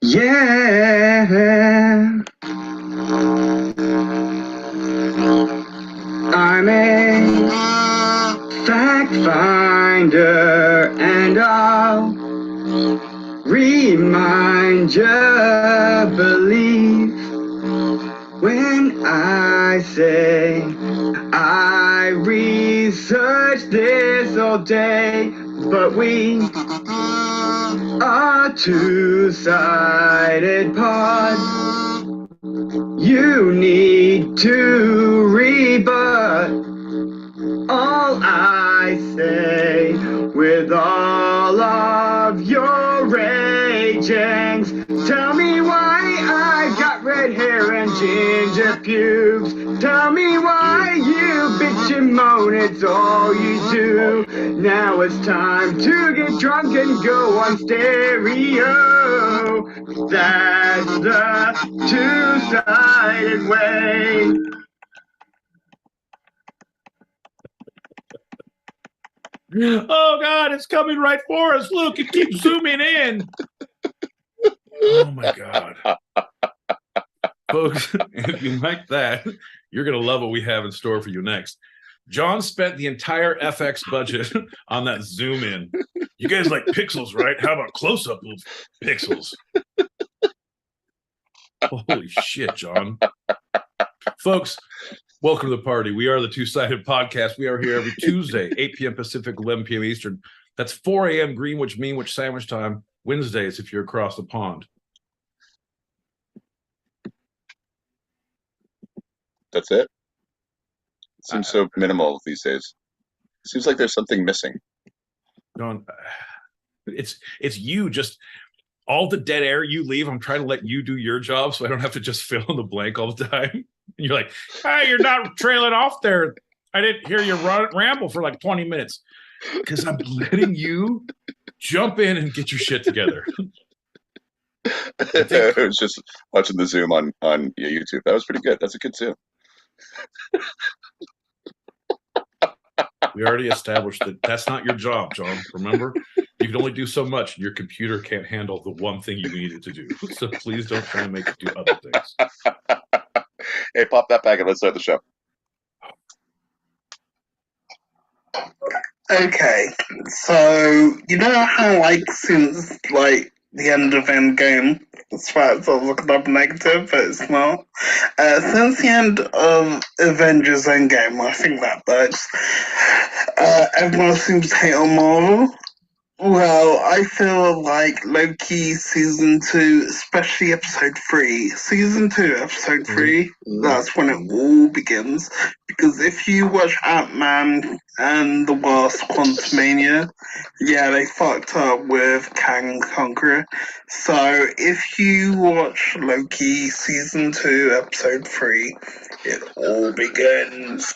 Yeah, I'm a fact finder and I'll remind you, believe when I say I researched this all day, but we are two-sided pod. You need to rebut all I say with all of your ragings. Tell me why I've got red hair and ginger pubes. Tell me why you bitch and moan, it's all you do. Now it's time to get drunk and go on stereo. That's the two-sided way. Oh God, it's coming right for us. Look, it keeps zooming in. Oh my God. Folks, if you like that, you're going to love what we have in store for you next. John spent the entire FX budget on that zoom in. You guys like pixels, right? How about close up of pixels? Holy shit, John. Folks, welcome to the party. We are the Two-Sided Podcast. We are here every Tuesday, 8 p.m. Pacific, 11 p.m. Eastern. That's 4 a.m. Greenwich Meanwich Sandwich Time. Wednesdays if you're across the pond. That's it? It seems so minimal these days. It seems like there's something missing. John, it's you. Just all the dead air you leave, I'm trying to let you do your job so I don't have to just fill in the blank all the time. And you're like, hey, you're not trailing off there. I didn't hear you ramble for like 20 minutes. Because I'm letting you jump in and get your shit together. I was just watching the Zoom on YouTube. That was pretty good. That's a good Zoom. We already established that that's not your job, John. Remember? You can only do so much. Your computer can't handle the one thing you need it to do. So please don't try and make it do other things. Hey, pop that back and let's start the show. Okay, so you know how since the end of Endgame, as far as I was looking up negative, but it's not. Since the end of Avengers Endgame, I think that works. Everyone seems to hate on Marvel. Well, I feel like Loki Season 2, especially Episode 3, Season 2, Episode 3, that's when it all begins. Because if you watch Ant-Man and the Wasp Quantumania, yeah, they fucked up with Kang Conqueror. So if you watch Loki Season 2, Episode 3, it all begins.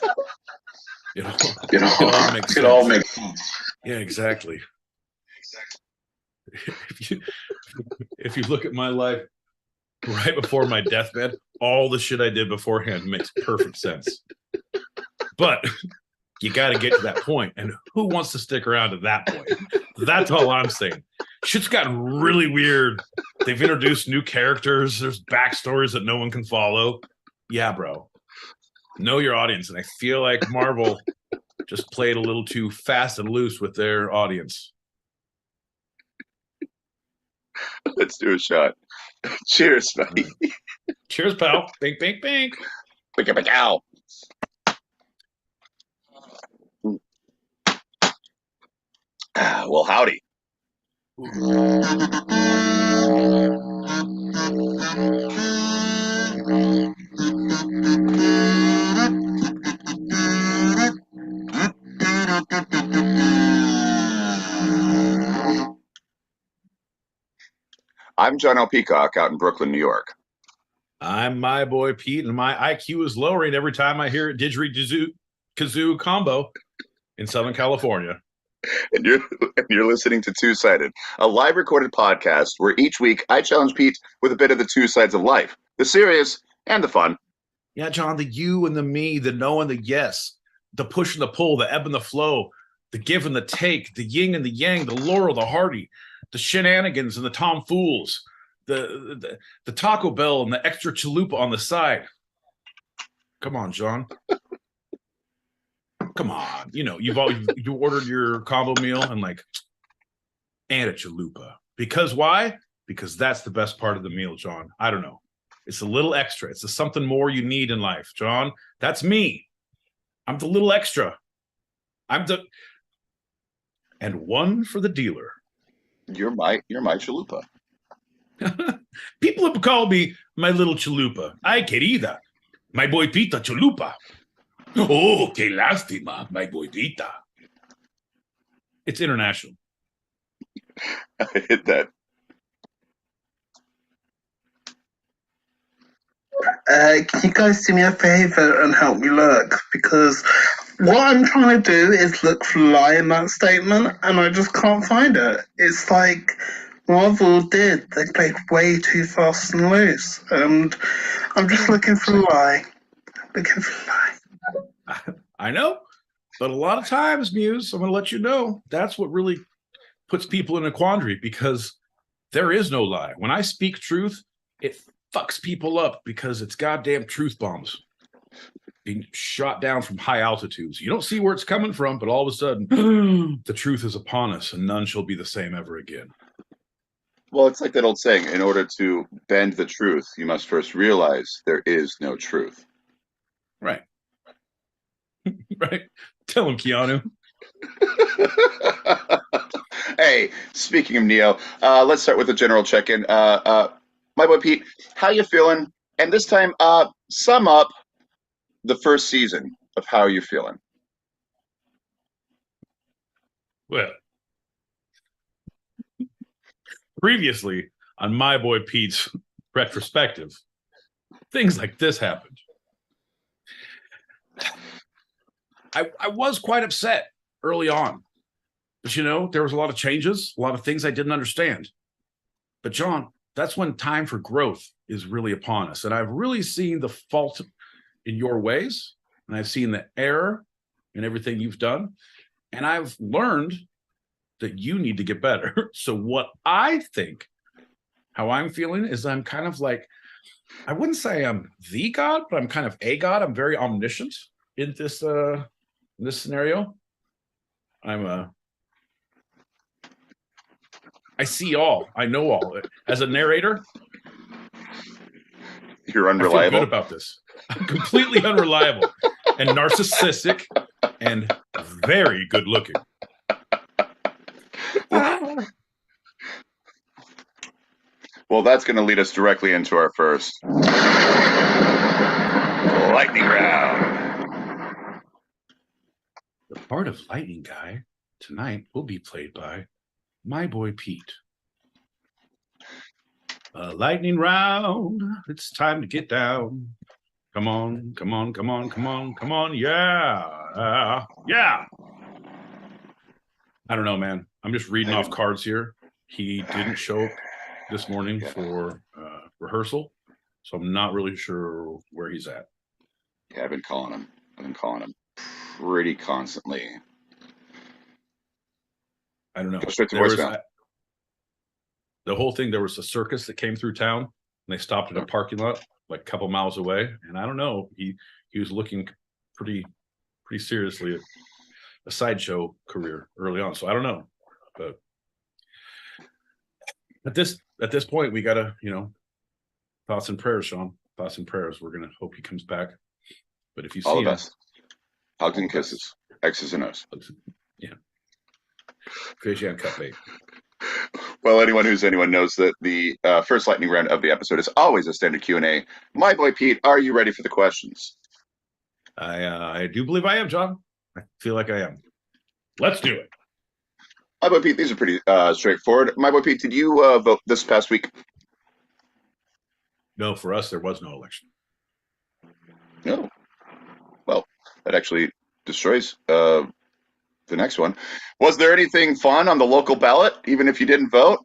It all makes sense. Yeah, exactly. If you look at my life right before my deathbed, all the shit I did beforehand makes perfect sense. But you got to get to that point, and who wants to stick around to that point? That's all I'm saying. Shit's gotten really weird. They've introduced new characters. There's backstories that no one can follow. Yeah, bro. Know your audience, and I feel like Marvel just played a little too fast and loose with their audience. Let's do a shot. Cheers, buddy. Cheers, pal. Bink, bink, bink. Bink, bink, ow. Well, howdy. I'm John L. Peacock out in Brooklyn, New York. I'm my boy Pete, and my IQ is lowering every time I hear a didgeridoo combo in Southern California. And you're listening to Two-Sided, a live recorded podcast where each week I challenge Pete with a bit of the two sides of life, the serious and the fun. Yeah, John, the you and the me, the no and the yes, the push and the pull, the ebb and the flow, the give and the take, the yin and the yang, the Laurel, the Hardy, the shenanigans and the tomfools, the Taco Bell and the extra chalupa on the side. Come on, John. Come on. You know, you ordered your combo meal and a chalupa. Because why? Because that's the best part of the meal, John. I don't know. It's a little extra. It's something more you need in life, John. That's me. I'm the little extra. And one for the dealer. You're my chalupa. People have called me my little chalupa. Ay, querida. My boy Pita chalupa. Oh, que lástima, my boy Pita. It's international. I hit that. Can you guys do me a favor and help me look? Because what I'm trying to do is look for lie in that statement, and I just can't find it. It's like Marvel did. They played way too fast and loose, and I'm just looking for lie. Looking for lie. I know, but a lot of times, Muse, I'm going to let you know, that's what really puts people in a quandary, because there is no lie. When I speak truth, it fucks people up because it's goddamn truth bombs being shot down from high altitudes. You don't see where it's coming from, but all of a sudden, the truth is upon us, and none shall be the same ever again. Well, it's like that old saying, in order to bend the truth, you must first realize there is no truth. Right. Right. Tell him, Keanu. Hey, speaking of Neo, let's start with a general check-in. My boy Pete, how you feeling? And this time, sum up the first season of how you feeling. Well, previously on my boy Pete's retrospective, things like this happened. I was quite upset early on, but there was a lot of changes, a lot of things I didn't understand. But John, that's when time for growth is really upon us. And I've really seen the fault in your ways, and I've seen the error in everything you've done. And I've learned that you need to get better. So what I think, how I'm feeling is I'm kind of like, I wouldn't say I'm the God, but I'm kind of a God. I'm very omniscient in this scenario. I see all. I know all. As a narrator, you're unreliable. I feel good about this. I'm completely unreliable and narcissistic and very good looking. Well, that's going to lead us directly into our first lightning round. The part of Lightning Guy tonight will be played by my boy Pete. Lightning round. It's time to get down. Come on, come on, come on, come on, come on. Yeah. Yeah. I don't know, man. I'm just reading off cards here. He didn't show up this morning for rehearsal, so I'm not really sure where he's at. Yeah, I've been calling him pretty constantly. I don't know. Go straight to voicemail. The whole thing, there was a circus that came through town, and they stopped in a parking lot like a couple miles away. And I don't know, he was looking pretty seriously at a sideshow career early on. So I don't know, but at this point, we gotta, thoughts and prayers, Sean. Thoughts and prayers. We're gonna hope he comes back. But if you see all the him, best. Hugs and kisses, X's and O's. Yeah. Fishy on cut bait. Well, anyone knows that the first lightning round of the episode is always a standard Q&A. My boy Pete, are you ready for the questions? I do believe I am, John. I feel like I am. Let's do it. My boy Pete, these are pretty straightforward. My boy Pete, did you vote this past week? No, for us, there was no election. No. Well, that actually destroys the next one. Was there anything fun on the local ballot, even if you didn't vote?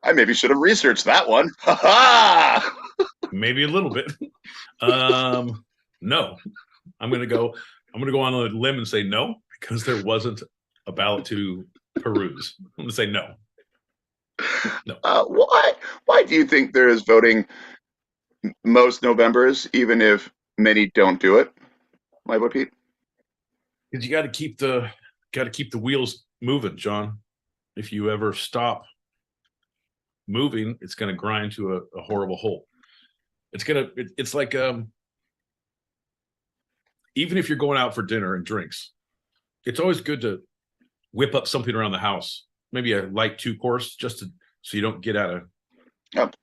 I maybe should have researched that one. Ha ha! Maybe a little bit. No. I'm gonna go on a limb and say no, because there wasn't a ballot to peruse. I'm gonna say no. No. Why do you think there is voting most Novembers, even if many don't do it? My boy Pete. Because you got to keep the wheels moving, John. If you ever stop moving, it's going to grind to a horrible halt. It's like even if you're going out for dinner and drinks, it's always good to whip up something around the house, maybe a light 2-course, so you don't get out of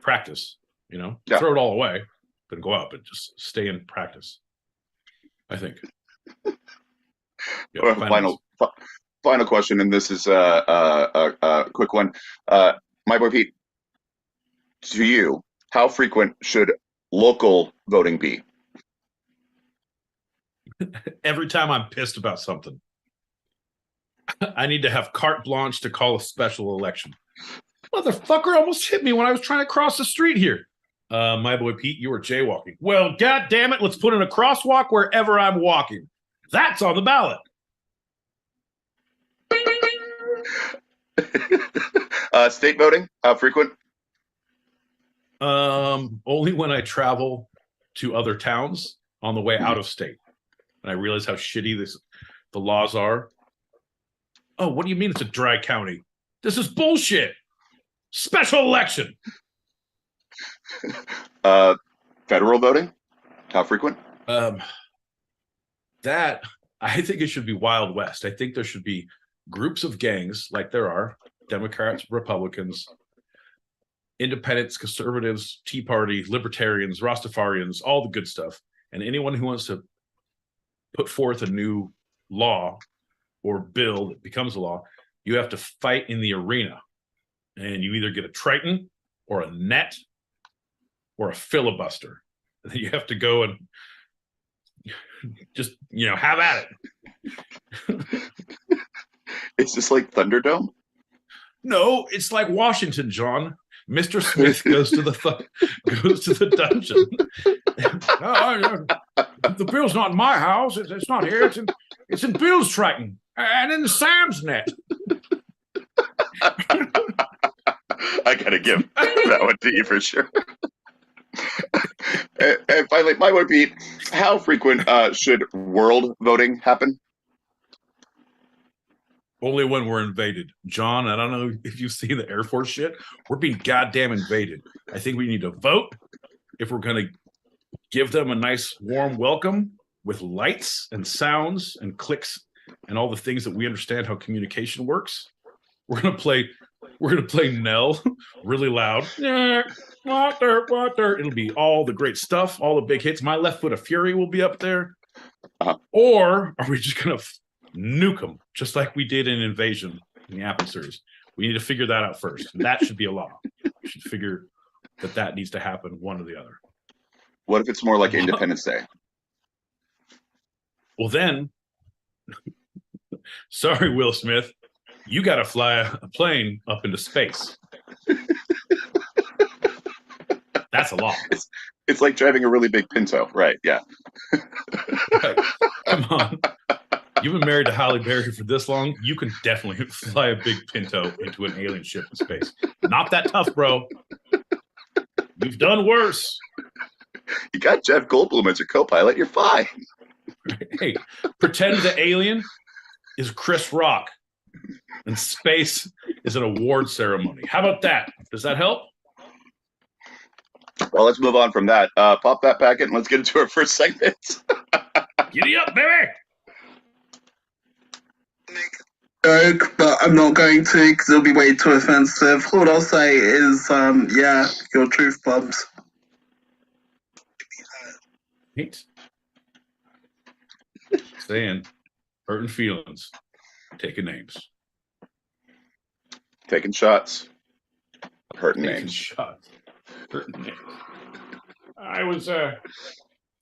practice. Throw it all away, then go out, but just stay in practice. I think. Final question, and this is a quick one. My boy Pete, to you, how frequent should local voting be? Every time I'm pissed about something, I need to have carte blanche to call a special election. Motherfucker almost hit me when I was trying to cross the street here. My boy Pete, you were jaywalking. Well, god damn it, let's put in a crosswalk wherever I'm walking. That's on the ballot. State voting, how frequent? Only when I travel to other towns on the way out of state, and I realize how shitty the laws are. Oh, what do you mean it's a dry county? This is bullshit. Special election. Federal voting, how frequent? That I think it should be Wild West. I think there should be groups of gangs, like there are Democrats, Republicans, independents, conservatives, Tea Party, libertarians, Rastafarians, all the good stuff. And anyone who wants to put forth a new law or bill that becomes a law, you have to fight in the arena. And you either get a Triton or a net or a filibuster. And then you have to go and just, have at it. Is this like Thunderdome? No, it's like Washington, John. Mr. Smith goes to the dungeon. The bill's not in my house. It's not here. It's in Bill's Triton and in Sam's net. I gotta give that one to you for sure. And finally, my boy Pete, how frequent should world voting happen? Only when we're invaded. John, I don't know if you've seen the Air Force shit. We're being goddamn invaded. I think we need to vote if we're going to give them a nice warm welcome with lights and sounds and clicks and all the things that we understand how communication works. We're going to play Nell really loud. It'll be all the great stuff, all the big hits. My Left Foot of Fury will be up there. Or are we just going to nuke them, just like we did in Invasion in the Apple series? We need to figure that out first. That should be a law. We should figure that needs to happen, one or the other. What if it's more like Independence Day? Well, then, sorry, Will Smith, you got to fly a plane up into space. That's a law. It's like driving a really big Pinto, right? Yeah. Right. Come on. You've been married to Halle Berry for this long. You can definitely fly a big Pinto into an alien ship in space. Not that tough, bro. You've done worse. You got Jeff Goldblum as your co-pilot. You're fine. Hey, pretend the alien is Chris Rock and space is an award ceremony. How about that? Does that help? Well, let's move on from that. Pop that packet and let's get into our first segment. Giddy up, baby! Joke, but I'm not going to because it'll be way too offensive. All I'll say is, your truth bombs. Hate. Saying, hurting feelings, taking names. Taking shots. Hurting Taking names. shots. Hurting names. I was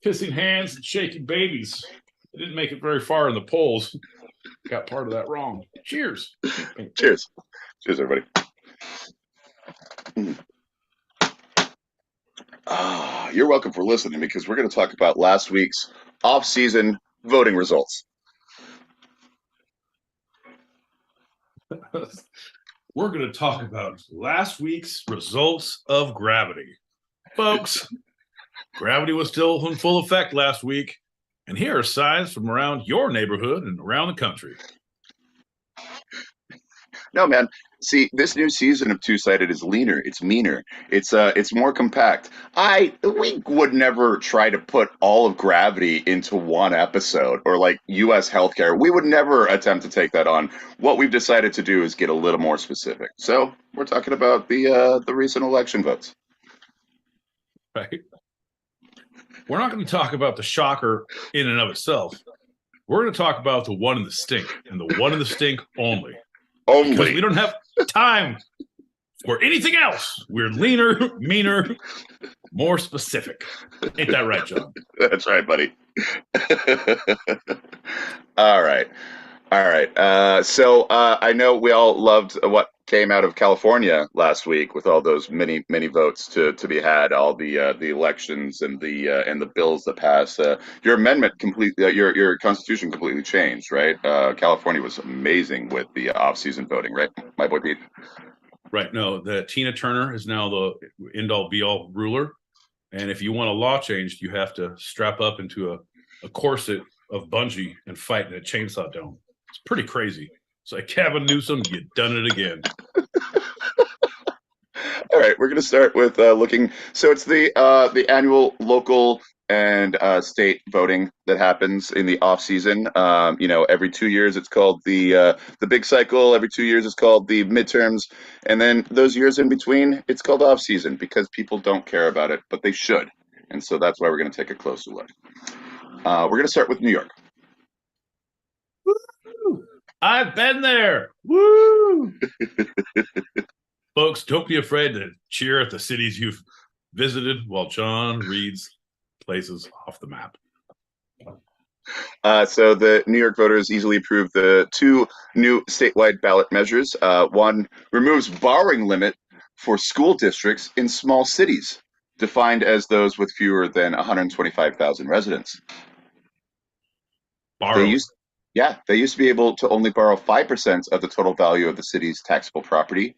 kissing hands and shaking babies. I didn't make it very far in the polls. Got part of that wrong. Cheers. Cheers. Cheers, everybody. You're welcome for listening because we're going to talk about last week's off-season voting results. we're going to talk about last week's results of Gravity. Folks, Gravity was still in full effect last week, and here are signs from around your neighborhood and around the country. No, man. See, this new season of Two Sided is leaner. It's meaner. It's more compact. We would never try to put all of Gravity into one episode or like U.S. healthcare. We would never attempt to take that on. What we've decided to do is get a little more specific. So we're talking about the recent election votes. Right? We're not going to talk about the shocker in and of itself. We're going to talk about the one in the stink, and the one in the stink only. Because we don't have time for anything else. We're leaner, meaner, more specific. Ain't that right, John? That's right, buddy. All right. So I know we all loved what came out of California last week with all those many votes to be had, all the elections and the bills that passed. Your amendment your constitution completely changed, right? California was amazing with the off-season voting, right, my boy Pete? Right. No, the Tina Turner is now the end-all be-all ruler, and if you want a law changed, you have to strap up into a corset of bungee and fight in a chainsaw dome. It's pretty crazy. It's like Gavin Newsom, you done it again. All right, we're going to start with looking. So it's the annual local and state voting that happens in the off season. Every 2 years it's called the big cycle. Every 2 years it's called the midterms, and then those years in between it's called off season because people don't care about it, but they should. And so that's why we're going to take a closer look. We're going to start with New York. I've been there. Woo! Folks, don't be afraid to cheer at the cities you've visited while John reads places off the map. So the New York voters easily approved the two new statewide ballot measures. One removes borrowing limit for school districts in small cities, defined as those with fewer than 125,000 residents. They used to be able to only borrow 5% of the total value of the city's taxable property.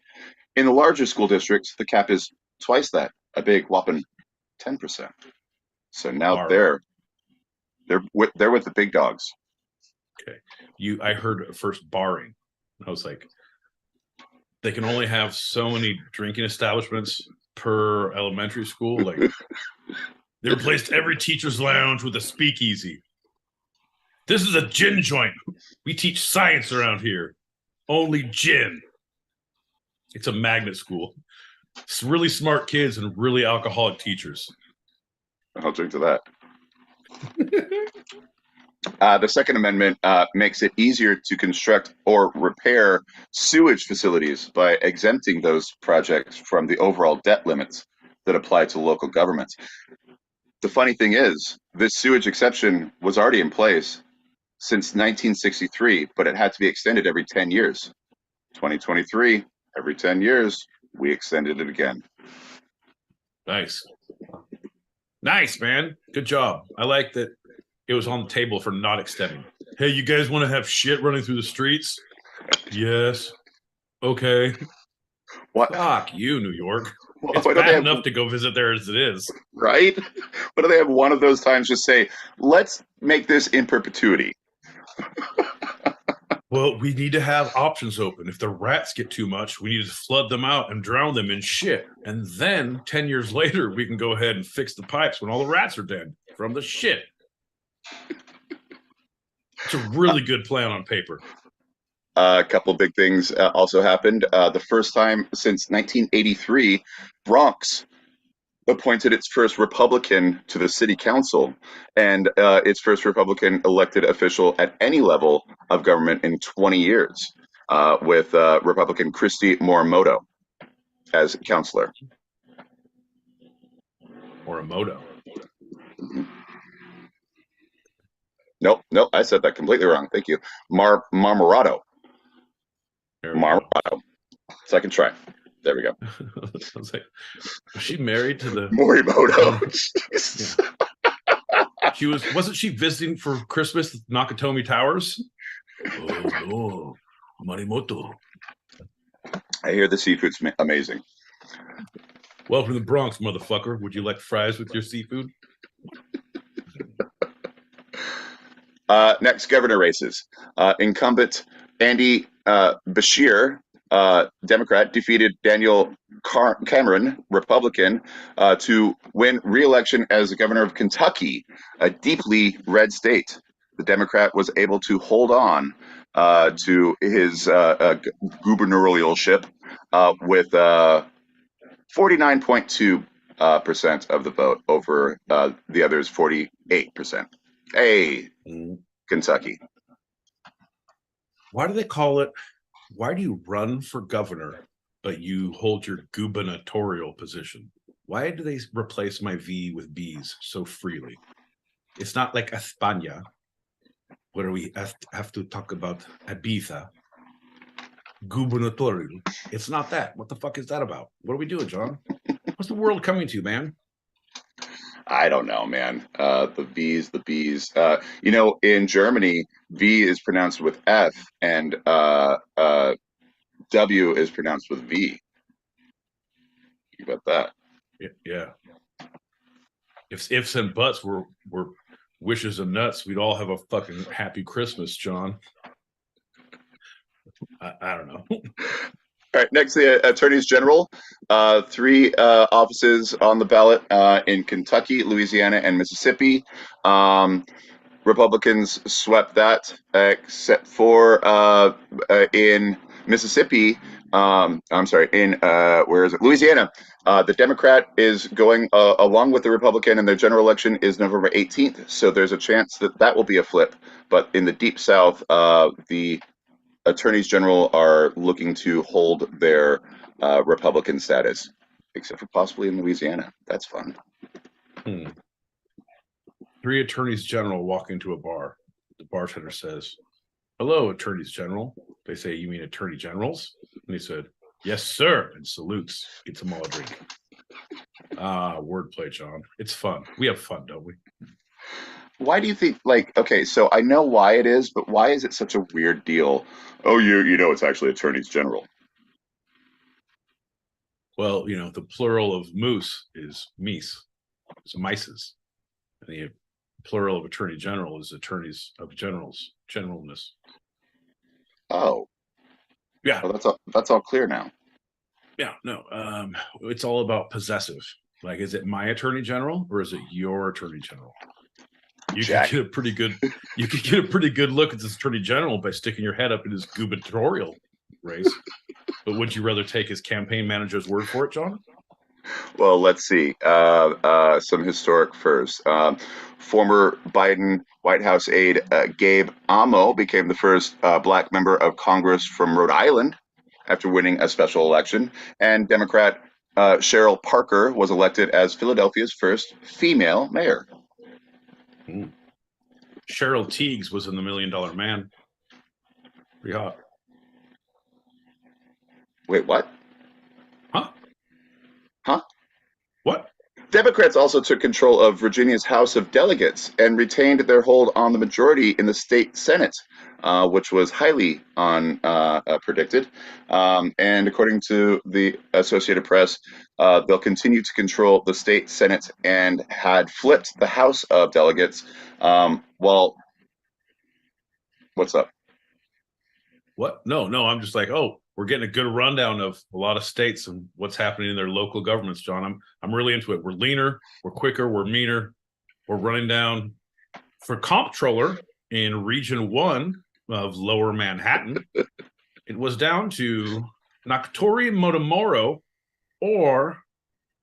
In the larger school districts, the cap is twice that, a big whopping 10%. So now they're with the big dogs. Okay, I heard first barring. I was like, they can only have so many drinking establishments per elementary school. Like, they replaced every teacher's lounge with a speakeasy. This is a gin joint. We teach science around here. Only gin. It's a magnet school. It's really smart kids and really alcoholic teachers. I'll drink to that. The Second Amendment makes it easier to construct or repair sewage facilities by exempting those projects from the overall debt limits that apply to local governments. The funny thing is, this sewage exception was already in place since 1963, but it had to be extended every 10 years. 2023, every 10 years, we extended it again. Nice, man. Good job. I like that it was on the table for not extending. Hey, you guys want to have shit running through the streets? Yes. Okay. What? Fuck you, New York. Well, it's bad enough to go visit there as it is. Right? But do they have one of those times just say, let's make this in perpetuity? Well, we need to have options open. If the rats get too much, we need to flood them out and drown them in shit. And then 10 years later, we can go ahead and fix the pipes when all the rats are dead from the shit. It's a really good plan on paper. A couple of big things also happened. The first time since 1983, Bronx appointed its first Republican to the city council, and its first Republican elected official at any level of government in 20 years, with Republican Christy Morimoto as councilor. Morimoto. Nope, I said that completely wrong. Thank you. Marmorato. Marmorato. Second try. There we go. I was like, was she married to the Morimoto? Yeah. Wasn't she visiting for Christmas at Nakatomi Towers? Oh no, Morimoto. I hear the seafood's amazing. Welcome to the Bronx, motherfucker. Would you like fries with your seafood? Next, governor races. Incumbent Andy Bashir, Democrat, defeated Daniel Cameron, Republican, to win re-election as the governor of Kentucky, a deeply red state. The Democrat was able to hold on to his gubernatorialship with 49.2% of the vote over the others 48%. Hey, Kentucky. Why do they call it? Why do you run for governor, but you hold your gubernatorial position? Why do they replace my V with B's so freely? It's not like España, where we have to talk about Ibiza. Gubernatorial. It's not that. What the fuck is that about? What are we doing, John? What's the world coming to, man? I don't know, man. The V's, the B's. In Germany, V is pronounced with F, and W is pronounced with V. You got that? Yeah. If ifs and buts were wishes and nuts, we'd all have a fucking happy Christmas, John. I don't know. All right, next, the attorneys general. 3 offices on the ballot in Kentucky, Louisiana, and Mississippi. Republicans swept that, except for in Mississippi. Where is it? Louisiana. The Democrat is going along with the Republican, and their general election is November 18th. So there's a chance that will be a flip. But in the Deep South, the attorneys general are looking to hold their Republican status, except for possibly in Louisiana. That's fun. 3 attorneys general walk into a bar. The bartender says, "Hello, attorneys general." They say, "You mean attorney generals?" And he said, "Yes, sir," and salutes. Gets them all a drink. Wordplay, John. It's fun. We have fun, don't we? Why do you think, okay, so I know why it is, but why is it such a weird deal? Oh, it's actually attorneys general. Well, the plural of moose is meese. It's mices. And the plural of attorney general is attorneys of generalness. Oh. Yeah. Well, that's all clear now. Yeah, no. It's all about possessive. Like, is it my attorney general or is it your attorney general? You could get a pretty good look at this attorney general by sticking your head up in his gubernatorial race. But would you rather take his campaign manager's word for it, John? Well, let's see. Some historic first. Former Biden White House aide Gabe Amo became the first black member of Congress from Rhode Island after winning a special election. And Democrat Cheryl Parker was elected as Philadelphia's first female mayor. Cheryl Teagues was in The $1 Million Man. Pretty hot. Wait, what? Huh? What? Democrats also took control of Virginia's House of Delegates and retained their hold on the majority in the state Senate, which was highly predicted. And according to the Associated Press, they'll continue to control the state Senate and had flipped the House of Delegates. Well, what's up? What? No, I'm just like, we're getting a good rundown of a lot of states and what's happening in their local governments, John. I'm really into it. We're leaner, we're quicker, we're meaner. We're running down for comptroller in Region 1 of Lower Manhattan. It was down to Noctori Motomoro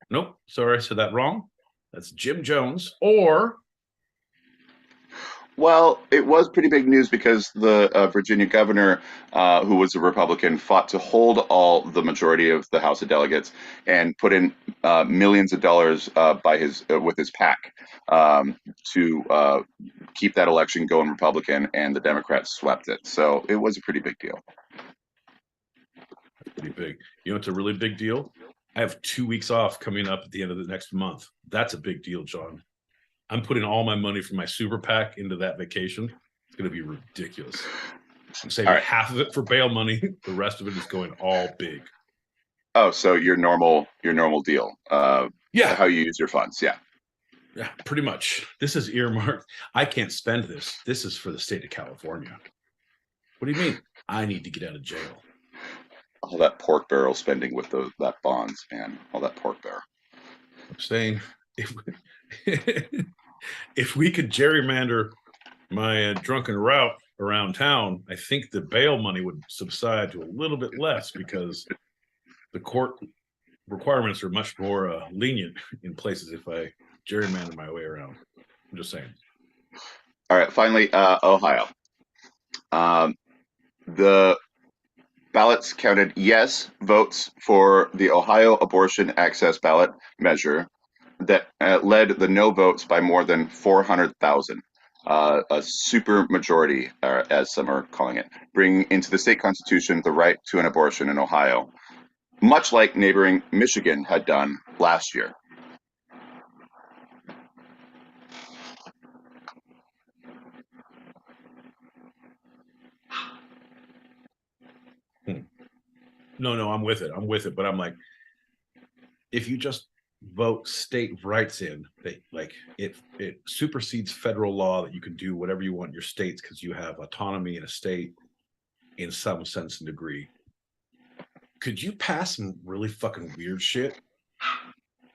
nope, sorry, I said that wrong. That's Jim Jones Well, it was pretty big news because the Virginia governor, who was a Republican, fought to hold all the majority of the House of Delegates and put in millions of dollars with his PAC to keep that election going Republican, and the Democrats swept it. So it was a pretty big deal. Pretty big. It's a really big deal? I have 2 weeks off coming up at the end of the next month. That's a big deal, John. I'm putting all my money from my super PAC into that vacation. It's going to be ridiculous. I'm saving half of it for bail money. The rest of it is going all big. Oh, so your normal deal. Yeah, How you use your funds. Yeah. yeah, pretty much. This is earmarked. I can't spend this. This is for the state of California. What do you mean? I need to get out of jail. All that pork barrel spending with that bonds, man. All that pork barrel. I'm saying if we could gerrymander my drunken route around town, I think the bail money would subside to a little bit less because the court requirements are much more lenient in places if I gerrymander my way around. I'm just saying. All right. Finally, Ohio. The ballots counted yes votes for the Ohio abortion access ballot measure that led the no votes by more than 400,000. A super majority, as some are calling it, bringing into the state constitution the right to an abortion in Ohio, much like neighboring Michigan had done last year. No, I'm with it. But I'm like, if you just vote state rights in, that like it supersedes federal law that you can do whatever you want in your states because you have autonomy in a state in some sense and degree. Could you pass some really fucking weird shit?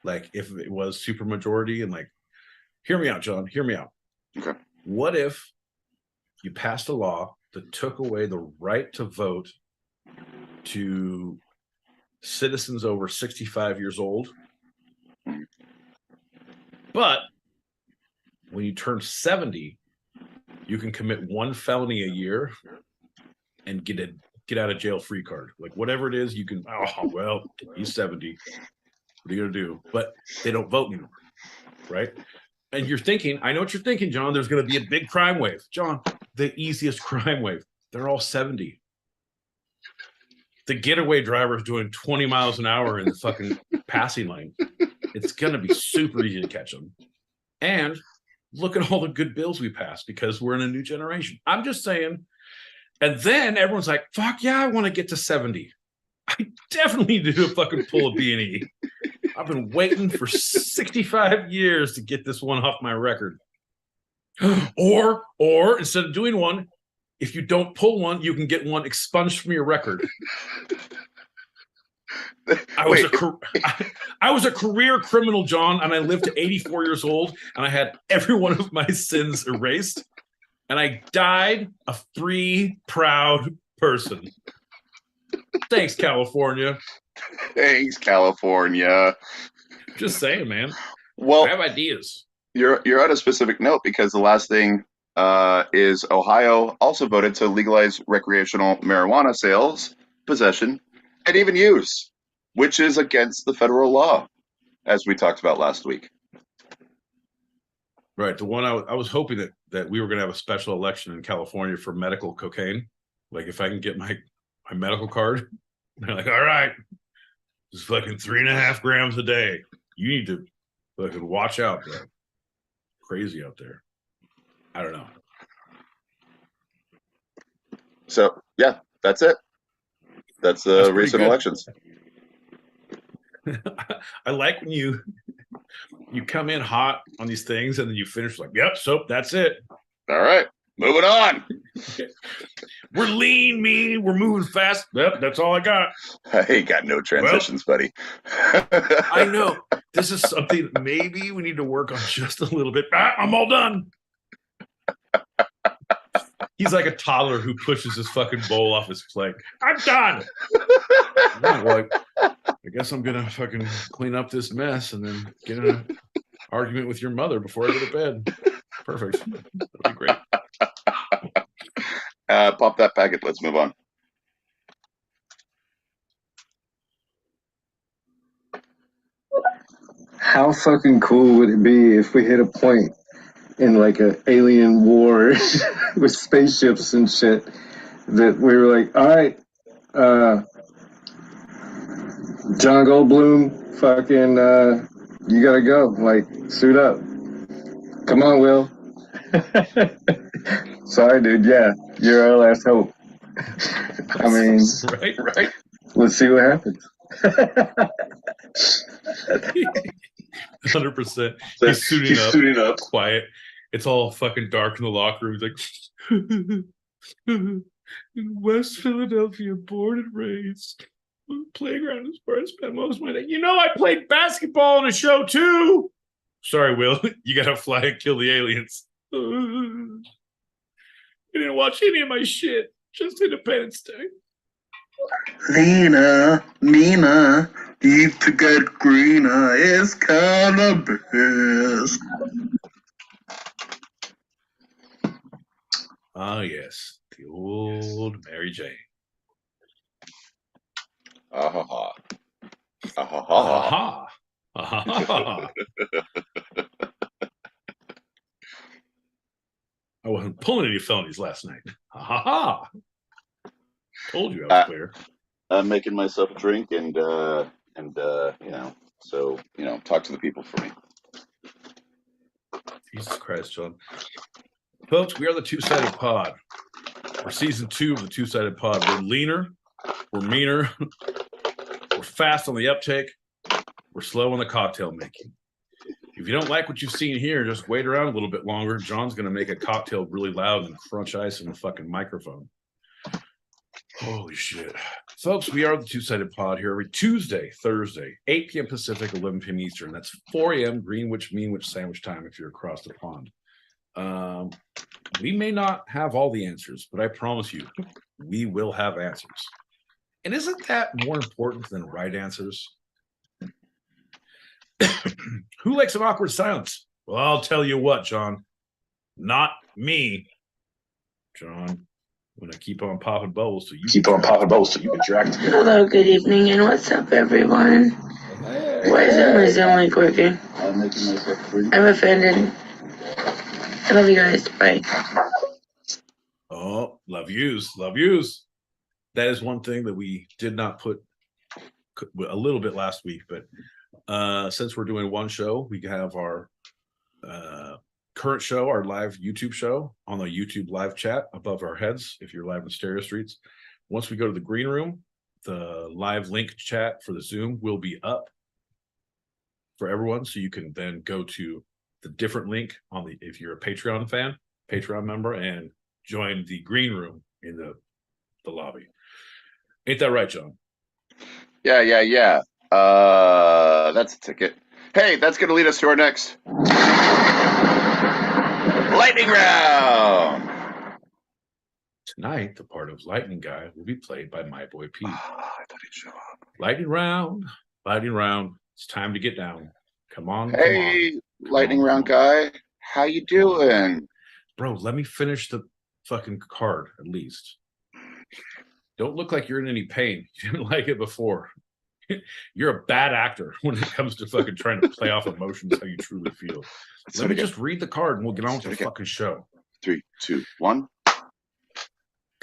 Like if it was super majority and like, hear me out, John, hear me out. Okay. What if you passed a law that took away the right to vote to citizens over 65 years old, but when you turn 70, you can commit one felony a year and get out of jail free card. Like whatever it is, you can. Oh well, he's 70. What are you gonna do? But they don't vote anymore, right? And you're thinking, I know what you're thinking, John. There's going to be a big crime wave, John. The easiest crime wave. They're all 70. The getaway driver's doing 20 miles an hour in the fucking passing lane. It's going to be super easy to catch them. And look at all the good bills we passed because we're in a new generation. I'm just saying. And then everyone's like, fuck yeah, I want to get to 70. I definitely need to do a fucking pull of B&E. I've been waiting for 65 years to get this one off my record. Or instead of doing one, if you don't pull one, you can get one expunged from your record. I was a career criminal, John, and I lived to 84 years old, and I had every one of my sins erased, and I died a free, proud person. Thanks, California. Thanks, California. Just saying, man. Well, I have ideas. You're on a specific note because the last thing is Ohio also voted to legalize recreational marijuana sales, possession, and even use, which is against the federal law, as we talked about last week. Right. The one I was hoping that we were going to have a special election in California for medical cocaine. Like if I can get my medical card, they're like, all right, it's fucking 3.5 grams a day. You need to fucking watch out, bro. Crazy out there. I don't know. So yeah, that's it. That's recent elections. I like when you come in hot on these things and then you finish like, yep, so that's it. All right, moving on. We're lean, mean, we're moving fast. Yep, that's all I got. I ain't got no transitions, buddy. I know. This is something that maybe we need to work on just a little bit. I'm all done. He's like a toddler who pushes his fucking bowl off his plate. I'm done. Well, I guess I'm going to fucking clean up this mess and then get in an argument with your mother before I go to bed. Perfect. That'll be great. Pop that packet. Let's move on. How fucking cool would it be if we hit a point in like an alien war with spaceships and shit that we were like, all right, John Goldblum, fucking, you gotta go. Like, suit up. Come on, Will. Sorry, dude. Yeah, you're our last hope. I mean, right. Let's see what happens. 100%. He's suiting up, quiet. It's all fucking dark in the locker room. He's like, in West Philadelphia, born and raised. On the playground is where I spent most of my day. You know, I played basketball in a show too. Sorry, Will. You gotta fly and kill the aliens. You didn't watch any of my shit. Just Independence Day. Lena, Nina, need to get greener. It's cannabis. Ah, yes. The old Mary Jane. Ah-ha-ha. Ah-ha-ha. Ah-ha. Ah-ha. I wasn't pulling any felonies last night. Ha. Told you I was clear. I'm making myself a drink and you know, so, you know, talk to the people for me. Jesus Christ, John. Folks, we are the Two-Sided Pod. We're season 2 of the Two-Sided Pod. We're leaner, we're meaner, we're fast on the uptake, we're slow on the cocktail making. If you don't like what you've seen here, just wait around a little bit longer. John's going to make a cocktail really loud and crunch ice in the fucking microphone. Holy shit. Folks, we are the Two-Sided Pod here every Tuesday, Thursday, 8 p.m. Pacific, 11 p.m. Eastern. That's 4 a.m. Greenwich, Meanwich sandwich time if you're across the pond. We may not have all the answers, but I promise you, we will have answers. And isn't that more important than right answers? Who likes an awkward silence? Well, I'll tell you what, John. Not me. John, I'm gonna keep on popping bubbles so you can drag to Hello, good evening, and what's up, everyone? Why isn't my Zoom link working? I'm offended. I love you guys. Bye. Oh, love yous. That is one thing that we did not put a little bit last week, but since we're doing one show, we have our current show, our live YouTube show on the YouTube live chat above our heads if you're live in Stereo Streets. Once we go to the green room, the live link chat for the Zoom will be up for everyone, so you can then go to the different link on the, if you're a Patreon member, and join the green room in the lobby. Ain't that right, John? Yeah. That's a ticket. Hey, that's going to lead us to our next lightning round. Tonight, the part of Lightning Guy will be played by my boy Pete. I thought he'd show up. Lightning round. It's time to get down. Come on. Hey, lightning round guy. How you doing? Bro, let me finish the fucking card at least. Don't look like you're in any pain. You didn't like it before. You're a bad actor when it comes to fucking trying to play off emotions how you truly feel. Let me just read the card and we'll get on with the fucking show. 3, 2, 1.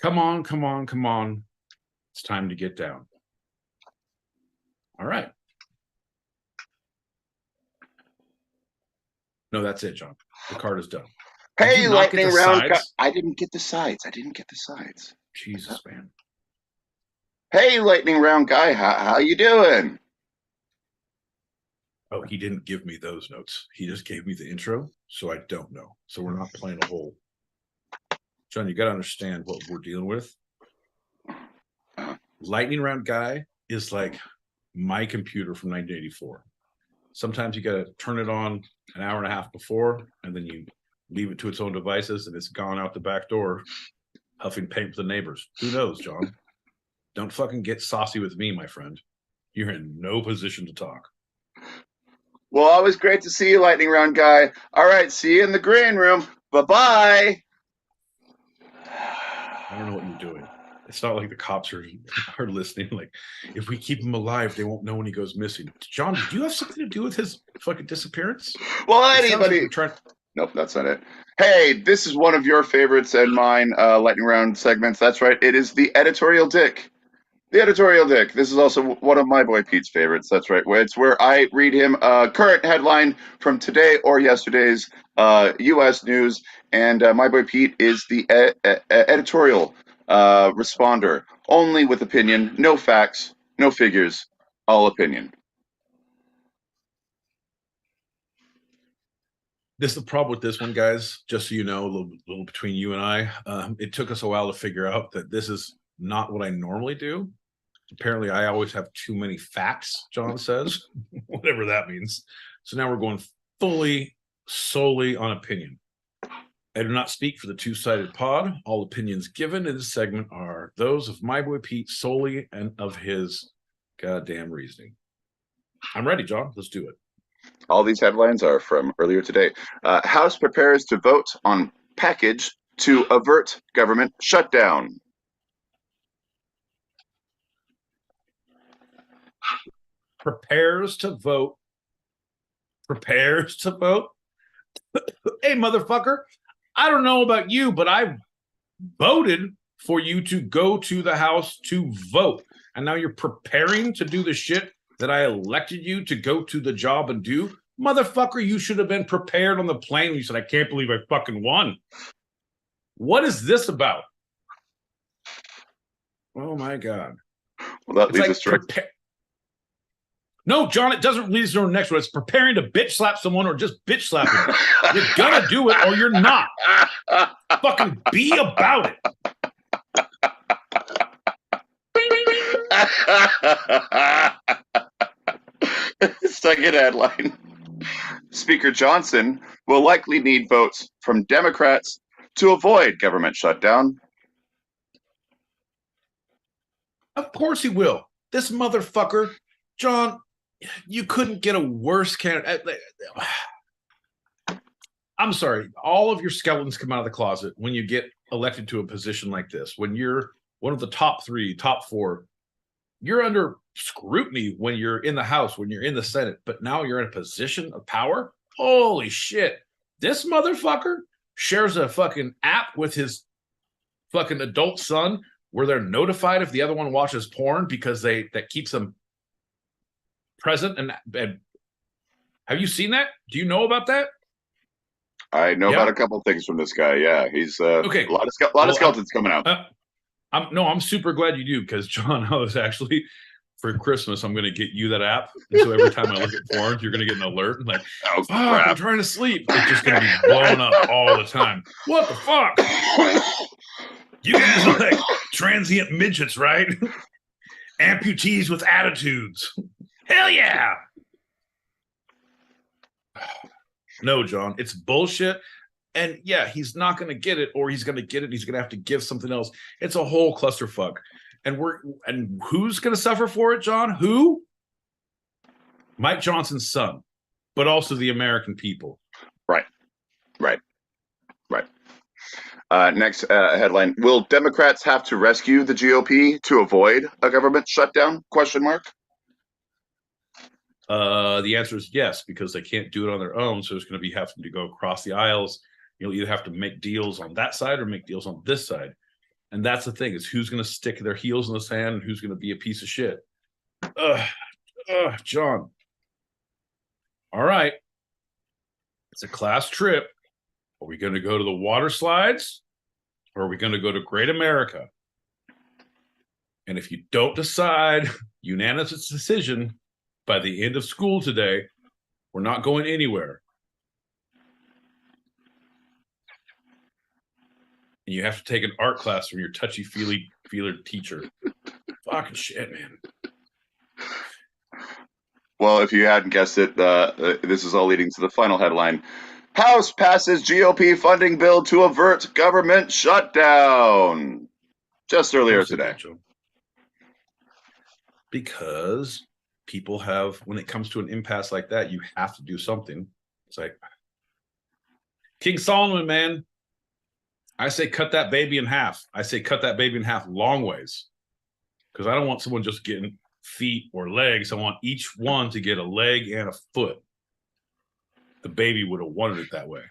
Come on. It's time to get down. All right. No, that's it, John. The card is done. Hey, lightning round. I didn't get the sides. Jesus, man. Hey, lightning round guy. How you doing? Oh, he didn't give me those notes. He just gave me the intro, so I don't know. So we're not playing a whole. John, you got to understand what we're dealing with. Lightning round guy is like my computer from 1984. Sometimes you got to turn it on an hour and a half before, and then you leave it to its own devices, and it's gone out the back door, huffing paint for the neighbors. Who knows, John? Don't fucking get saucy with me, my friend. You're in no position to talk. Well, always great to see you, lightning round guy. All right, see you in the green room. Bye-bye. I don't know what you're doing. It's not like the cops are listening. Like, if we keep him alive, they won't know when he goes missing. John, do you have something to do with his fucking disappearance? Well, anybody. Nope, that's not it. Hey, this is one of your favorites and mine, lightning round segments. That's right. It is the editorial dick. The editorial dick. This is also one of my boy Pete's favorites. That's right. It's where I read him a current headline from today or yesterday's U.S. news, and my boy Pete is the editorial responder, only with opinion, no facts, no figures, all opinion. This is the problem with this one, guys. Just so you know, a little between you and I, it took us a while to figure out that this is not what I normally do. Apparently, I always have too many facts, John says, whatever that means. So now we're going solely on opinion. I do not speak for the two-sided pod. All opinions given in this segment are those of my boy Pete solely and of his goddamn reasoning. I'm ready, John. Let's do it. All these headlines are from earlier today. House prepares to vote on package to avert government shutdown. Prepares to vote. Hey, motherfucker. I don't know about you, but I voted for you to go to the House to vote. And now you're preparing to do the shit that I elected you to go to the job and do. Motherfucker, you should have been prepared on the plane when you said, I can't believe I fucking won. What is this about? Oh, my God. Well, that leads us to... No, John, it doesn't lead us to our next one. It's preparing to bitch slap someone or just bitch slap them. You're gonna do it or you're not. Fucking be about it. Second headline. Speaker Johnson will likely need votes from Democrats to avoid government shutdown. Of course he will. This motherfucker, John, you couldn't get a worse candidate. I'm sorry. All of your skeletons come out of the closet when you get elected to a position like this. When you're one of the top 3, top 4, you're under scrutiny when you're in the House, when you're in the Senate, but now you're in a position of power. Holy shit. This motherfucker shares a fucking app with his fucking adult son where they're notified if the other one watches porn because that keeps them present. And have you seen that? Do you know about that? I know about a couple things from this guy. Yeah, he's okay. A lot of skeletons coming out. I'm super glad you do because John, I was actually for Christmas I'm going to get you that app, and so every time I look at porn, you're going to get an alert like, "Oh fuck, I'm trying to sleep." It's just going to be blowing up all the time. What the fuck? You guys are like transient midgets, right? Amputees with attitudes. Hell yeah. No, John, it's bullshit. And yeah, he's not going to get it, or he's going to get it. He's going to have to give something else. It's a whole clusterfuck. And who's going to suffer for it, John? Who? Mike Johnson's son, but also the American people. Right. Next headline: will Democrats have to rescue the GOP to avoid a government shutdown? Question mark. The answer is yes, because they can't do it on their own. So it's going to be having to go across the aisles. You'll either have to make deals on that side or make deals on this side. And that's the thing, is who's going to stick their heels in the sand and who's going to be a piece of shit. John. All right. It's a class trip. Are we going to go to the water slides or are we going to go to Great America? And if you don't decide unanimous decision by the end of school today, we're not going anywhere. And you have to take an art class from your touchy-feeler teacher. Fucking shit, man. Well, if you hadn't guessed it, this is all leading to the final headline. House passes GOP funding bill to avert government shutdown. Just earlier today. Because people have, when it comes to an impasse like that, you have to do something. It's like King Solomon, man. I say cut that baby in half. I say cut that baby in half long ways. Because I don't want someone just getting feet or legs. I want each one to get a leg and a foot. The baby would have wanted it that way.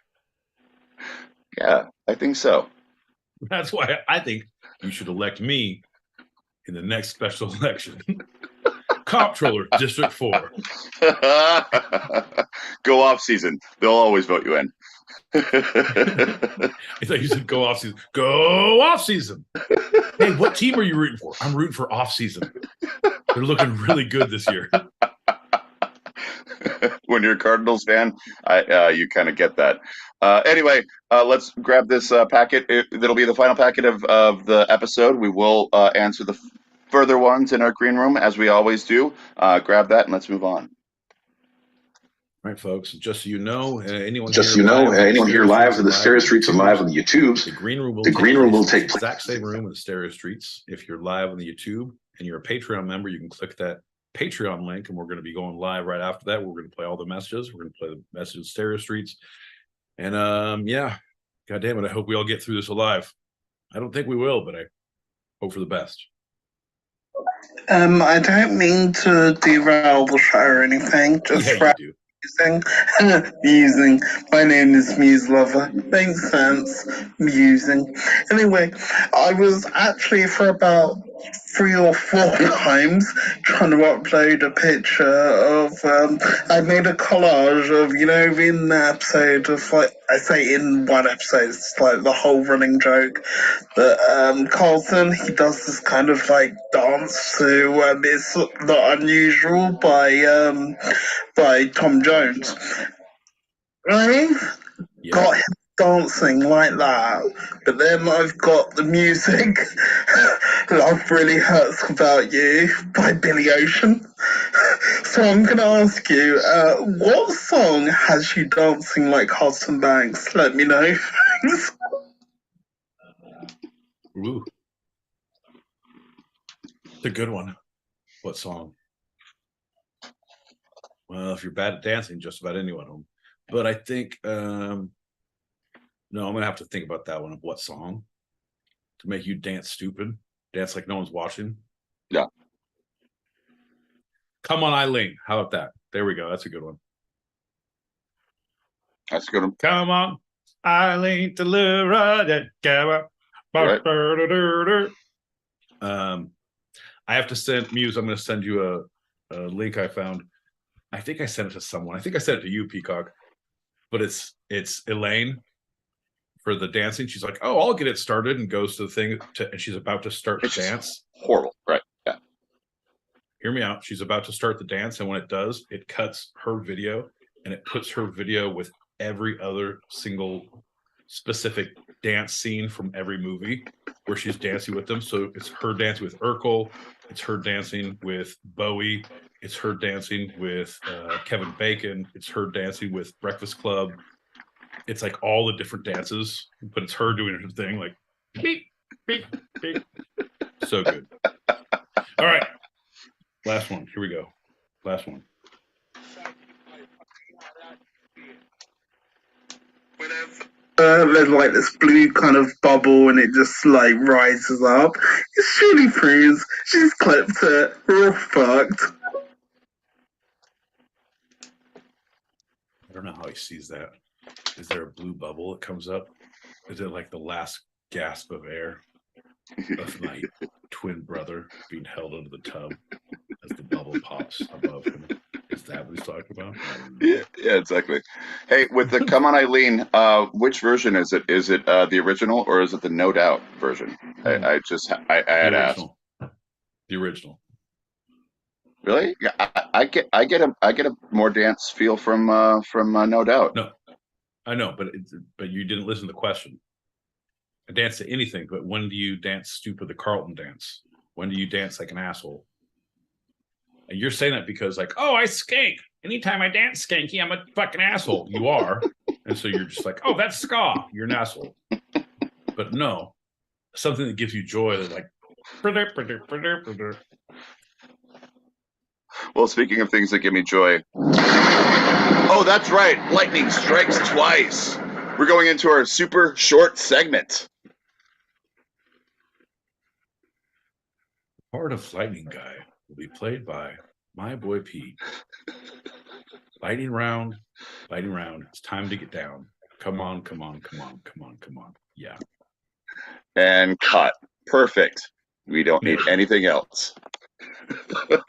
Yeah, I think so. That's why I think you should elect me in the next special election. Comptroller, District 4. Go off season. They'll always vote you in. I thought you said go off season. Go off season. Hey, what team are you rooting for? I'm rooting for off season. They're looking really good this year. When you're a Cardinals fan, you kind of get that. Anyway, let's grab this packet. That'll be the final packet of the episode. We will answer the further ones in our green room, as we always do. Grab that and let's move on. All right, folks. Just so you know, anyone here live to the Stereo Streets and live on the YouTubes. The green room will take place exact same room in the Stereo Streets. If you're live on the YouTube and you're a Patreon member, you can click that Patreon link, and we're going to be going live right after that. We're going to play all the messages. We're going to play the messages Stereo Streets, and yeah, God damn it, I hope we all get through this alive. I don't think we will, but I hope for the best. I don't mean to derail the show or anything. Just yeah, you do. Musing. My name is Muse Lover. Makes sense. Musing. Anyway, I was actually for about 3 or 4 times trying to upload a picture of I made a collage of, in the episode of, like, I say in one episode, it's like the whole running joke that Carlton, he does this kind of like dance to It's Not Unusual by Tom Jones. I've got him dancing like that, but then I've got the music Love Really Hurts Without You by Billy Ocean. So I'm going to ask you, what song has you dancing like Carlton Banks? Let me know. Ooh. It's a good one. What song? Well, if you're bad at dancing, just about anyone. But I think, no, I'm going to have to think about that one. Of what song to make you dance stupid, dance like no one's watching. Yeah. Come on, Eileen. How about that? There we go. That's a good one. That's a good one. Come on, Eileen, deliver that. Right. I have to send Muse. I'm going to send you a link I found. I think I sent it to someone. I think I sent it to you, Peacock. But it's Elaine for the dancing. She's like, "Oh, I'll get it started," and goes to the thing, and she's about to start the dance. Horrible, right? Yeah. Hear me out. She's about to start the dance, and when it does, it cuts her video, and it puts her video with every other single specific dance scene from every movie where she's dancing with them. So it's her dancing with Urkel, it's her dancing with Bowie, it's her dancing with Kevin Bacon, it's her dancing with Breakfast Club. It's like all the different dances, but it's her doing her thing, like beep, beep, beep. So good. All right. Last one. Here we go. Last one. There's like this blue kind of bubble and it just like rises up. It's really freeze. She's clipped it. We're all fucked. I don't know how he sees that. Is there a blue bubble that comes up? Is it like the last gasp of air of my twin brother being held under the tub as the bubble pops above him? Is that what he's talking about? Yeah, exactly. Hey, with the Come On Eileen, which version is it? Is it the original or is it the No Doubt version? I had asked. The original. Really? Yeah, I get a more dance feel from No Doubt. No, I know, but you didn't listen to the question. I dance to anything, but when do you dance stupid the Carlton dance? When do you dance like an asshole? And you're saying that because, like, oh, I skank. Anytime I dance skanky, I'm a fucking asshole. You are. And so you're just like, oh, that's ska. You're an asshole. But no, something that gives you joy, that like, well, speaking of things that give me joy. Oh, that's right. Lightning strikes twice. We're going into our super short segment. Part of Lightning Guy will be played by my boy Pete. Lightning round. It's time to get down. Come on. Yeah. And cut. Perfect. We don't need anything else.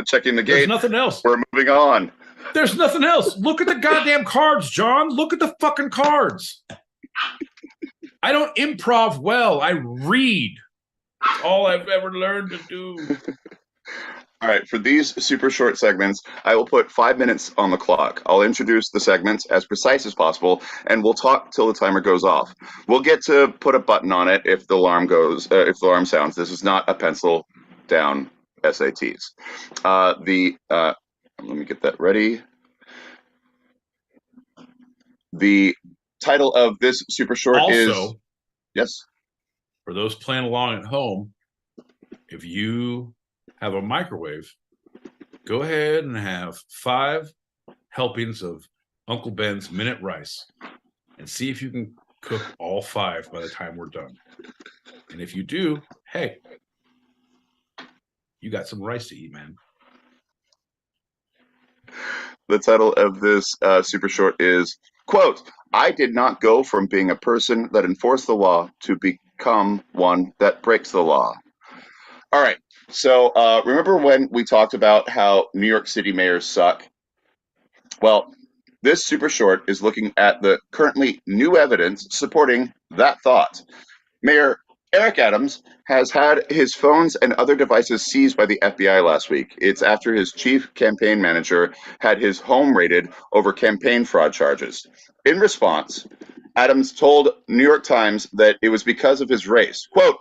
Checking the gate. There's nothing else. We're moving on. There's nothing else. Look at the goddamn cards, John. Look at the fucking cards. I don't improv well. I read. It's all I've ever learned to do. All right, for these super short segments, I will put 5 minutes on the clock. I'll introduce the segments as precise as possible, and we'll talk till the timer goes off. We'll get to put a button on it if the alarm sounds. This is not a pencil down SATs. Let me get that ready. The title of this super short is... Yes? For those playing along at home, if you have a microwave, go ahead and have 5 helpings of Uncle Ben's minute rice and see if you can cook all 5 by the time we're done. And if you do, hey, you got some rice to eat, man. The title of this super short is, quote, I did not go from being a person that enforced the law to become one that breaks the law. All right. So remember when we talked about how New York City mayors suck? Well, this super short is looking at the currently new evidence supporting that thought. Mayor Eric Adams has had his phones and other devices seized by the FBI last week. It's after his chief campaign manager had his home raided over campaign fraud charges. In response, Adams told New York Times that it was because of his race. Quote,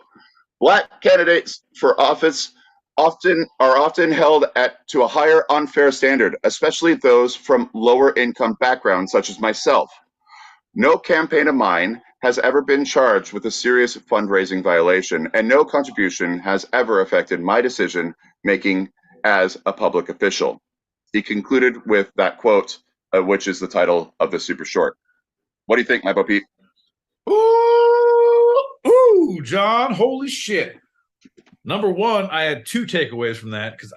Black candidates for office are often held to a higher unfair standard, especially those from lower income backgrounds such as myself. No campaign of mine has ever been charged with a serious fundraising violation, and no contribution has ever affected my decision making as a public official. He concluded with that quote, which is the title of the super short. What do you think, my Bo Peep? Ooh, John, holy shit. Number one, I had 2 takeaways from that because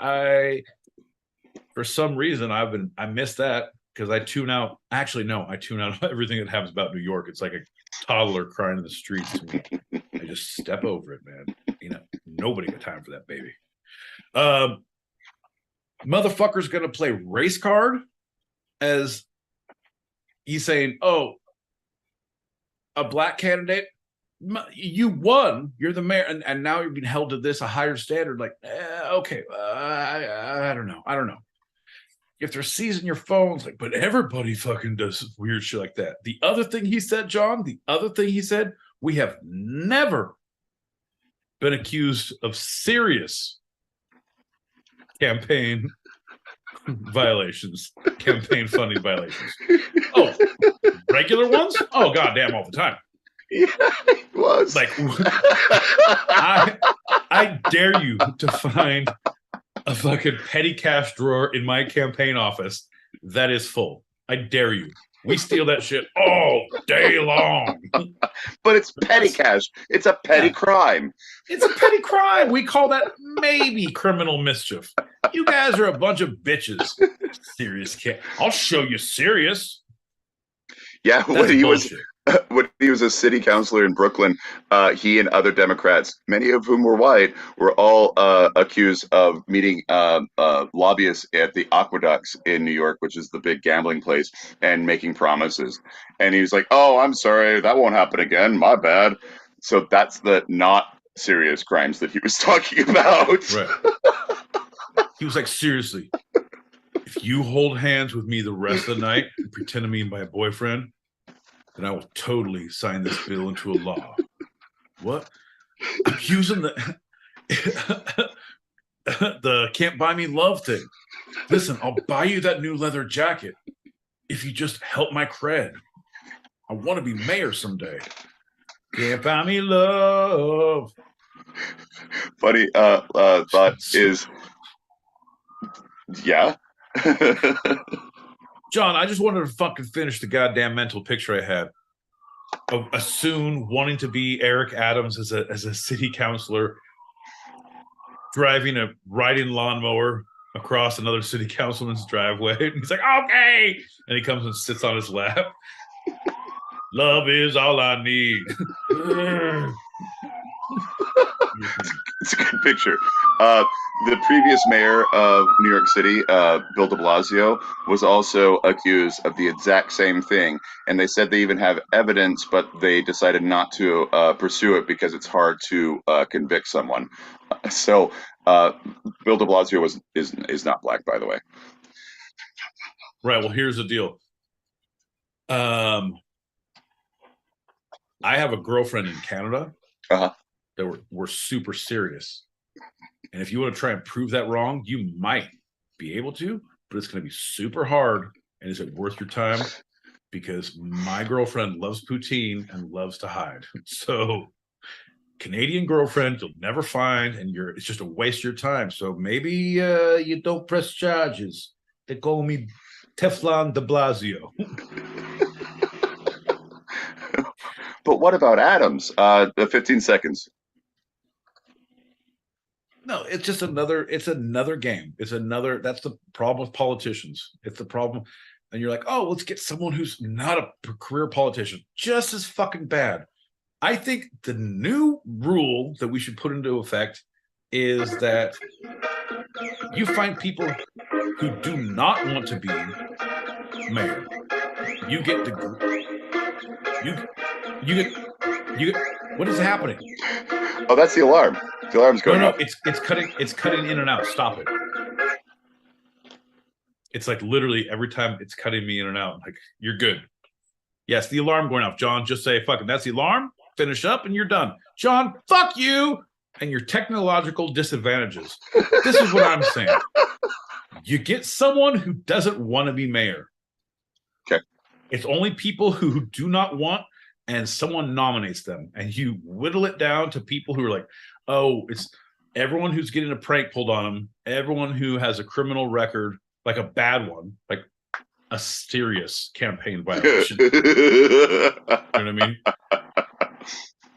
for some reason, I missed that because I tune out. Actually, no, I tune out everything that happens about New York. It's like a toddler crying in the streets to me. I just step over it, man. Nobody got time for that, baby. Motherfucker's gonna play race card as he's saying, oh, a black candidate, you won, you're the mayor, and now you're being held to a higher standard. Like, okay, I don't know. If they're seizing your phones, like, but everybody fucking does weird shit like that. The other thing he said, John, we have never been accused of serious campaign violations, campaign funding violations. Oh, regular ones? Oh, goddamn, all the time. Yeah, it was. Like, I dare you to find a fucking petty cash drawer in my campaign office that is full. I dare you. We steal that shit all day long. But it's petty cash. It's a petty crime. It's a petty crime. We call that maybe criminal mischief. You guys are a bunch of bitches. Serious kid. I'll show you serious. Yeah, when he was a city councilor in Brooklyn, he and other Democrats, many of whom were white, were all accused of meeting lobbyists at the Aqueducts in New York, which is the big gambling place, and making promises. And he was like, oh, I'm sorry, that won't happen again. My bad. So that's the not serious crimes that he was talking about. Right. He was like, seriously, if you hold hands with me the rest of the night and pretend to be my boyfriend, then I will totally sign this bill into a law. What? I'm using the can't buy me love thing. Listen, I'll buy you that new leather jacket if you just help my cred. I want to be mayor someday. Can't buy me love. Funny thought is, yeah. John, I just wanted to fucking finish the goddamn mental picture I had of Asun wanting to be Eric Adams as a city councilor, riding lawnmower across another city councilman's driveway. And he's like, okay. And he comes and sits on his lap. Love is all I need. good picture. The previous mayor of New York City, Bill de Blasio, was also accused of the exact same thing. And they said they even have evidence, but they decided not to pursue it because it's hard to convict someone. So Bill de Blasio is not black, by the way. Right. Well, here's the deal. I have a girlfriend in Canada that we're super serious. And if you want to try and prove that wrong, you might be able to, but it's going to be super hard. And is it worth your time? Because my girlfriend loves poutine and loves to hide. So Canadian girlfriend you'll never find, and it's just a waste of your time. So maybe you don't press charges. They call me Teflon de Blasio. But what about Adams? 15 seconds. No, it's just another game. That's the problem with politicians. It's the problem. And you're like, oh, let's get someone who's not a career politician. Just as fucking bad. I think the new rule that we should put into effect is that you find people who do not want to be mayor. You get what is happening? Oh, that's the alarm. The alarm's going off. It's cutting in and out. Stop it. It's like literally every time it's cutting me in and out. Like, you're good. Yes, the alarm going off. John, just say, fucking, that's the alarm. Finish up and you're done. John, fuck you and your technological disadvantages. This is what I'm saying. You get someone who doesn't want to be mayor. Okay. It's only people who do not want, and someone nominates them. And you whittle it down to people who are like, oh, it's everyone who's getting a prank pulled on them, everyone who has a criminal record, like a bad one, like a serious campaign violation. You know what I mean?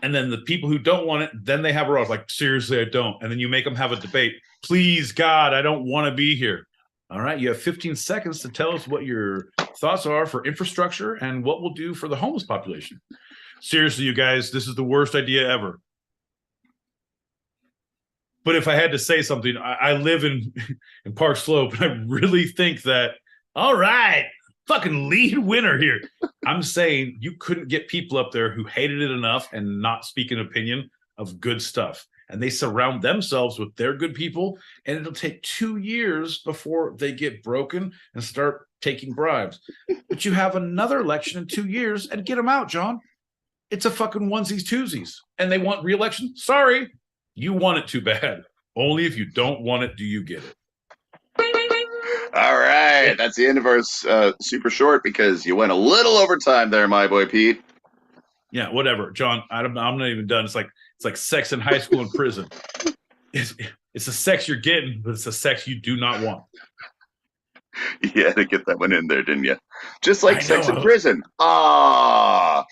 And then the people who don't want it, then they have a row like, seriously, I don't. And then you make them have a debate. Please, God, I don't want to be here. All right, you have 15 seconds to tell us what your thoughts are for infrastructure and what we'll do for the homeless population. Seriously, you guys, this is the worst idea ever. But if I had to say something, I live in Park Slope, and I really think that, all right, fucking lead winner here. I'm saying you couldn't get people up there who hated it enough and not speak an opinion of good stuff. And they surround themselves with their good people, and it'll take 2 years before they get broken and start taking bribes. But you have another election in 2 years and get them out, John. It's a fucking onesies, twosies. And they want re-election? Sorry, you want it too bad. Only if you don't want it do you get it. All right, that's the end of our super short because you went a little over time there, my boy Pete. Yeah, whatever, John. I'm not even done. It's like sex in high school and prison. It's the sex you're getting, but it's the sex you do not want. You had to get that one in there, didn't you? Just like sex in prison. Ah.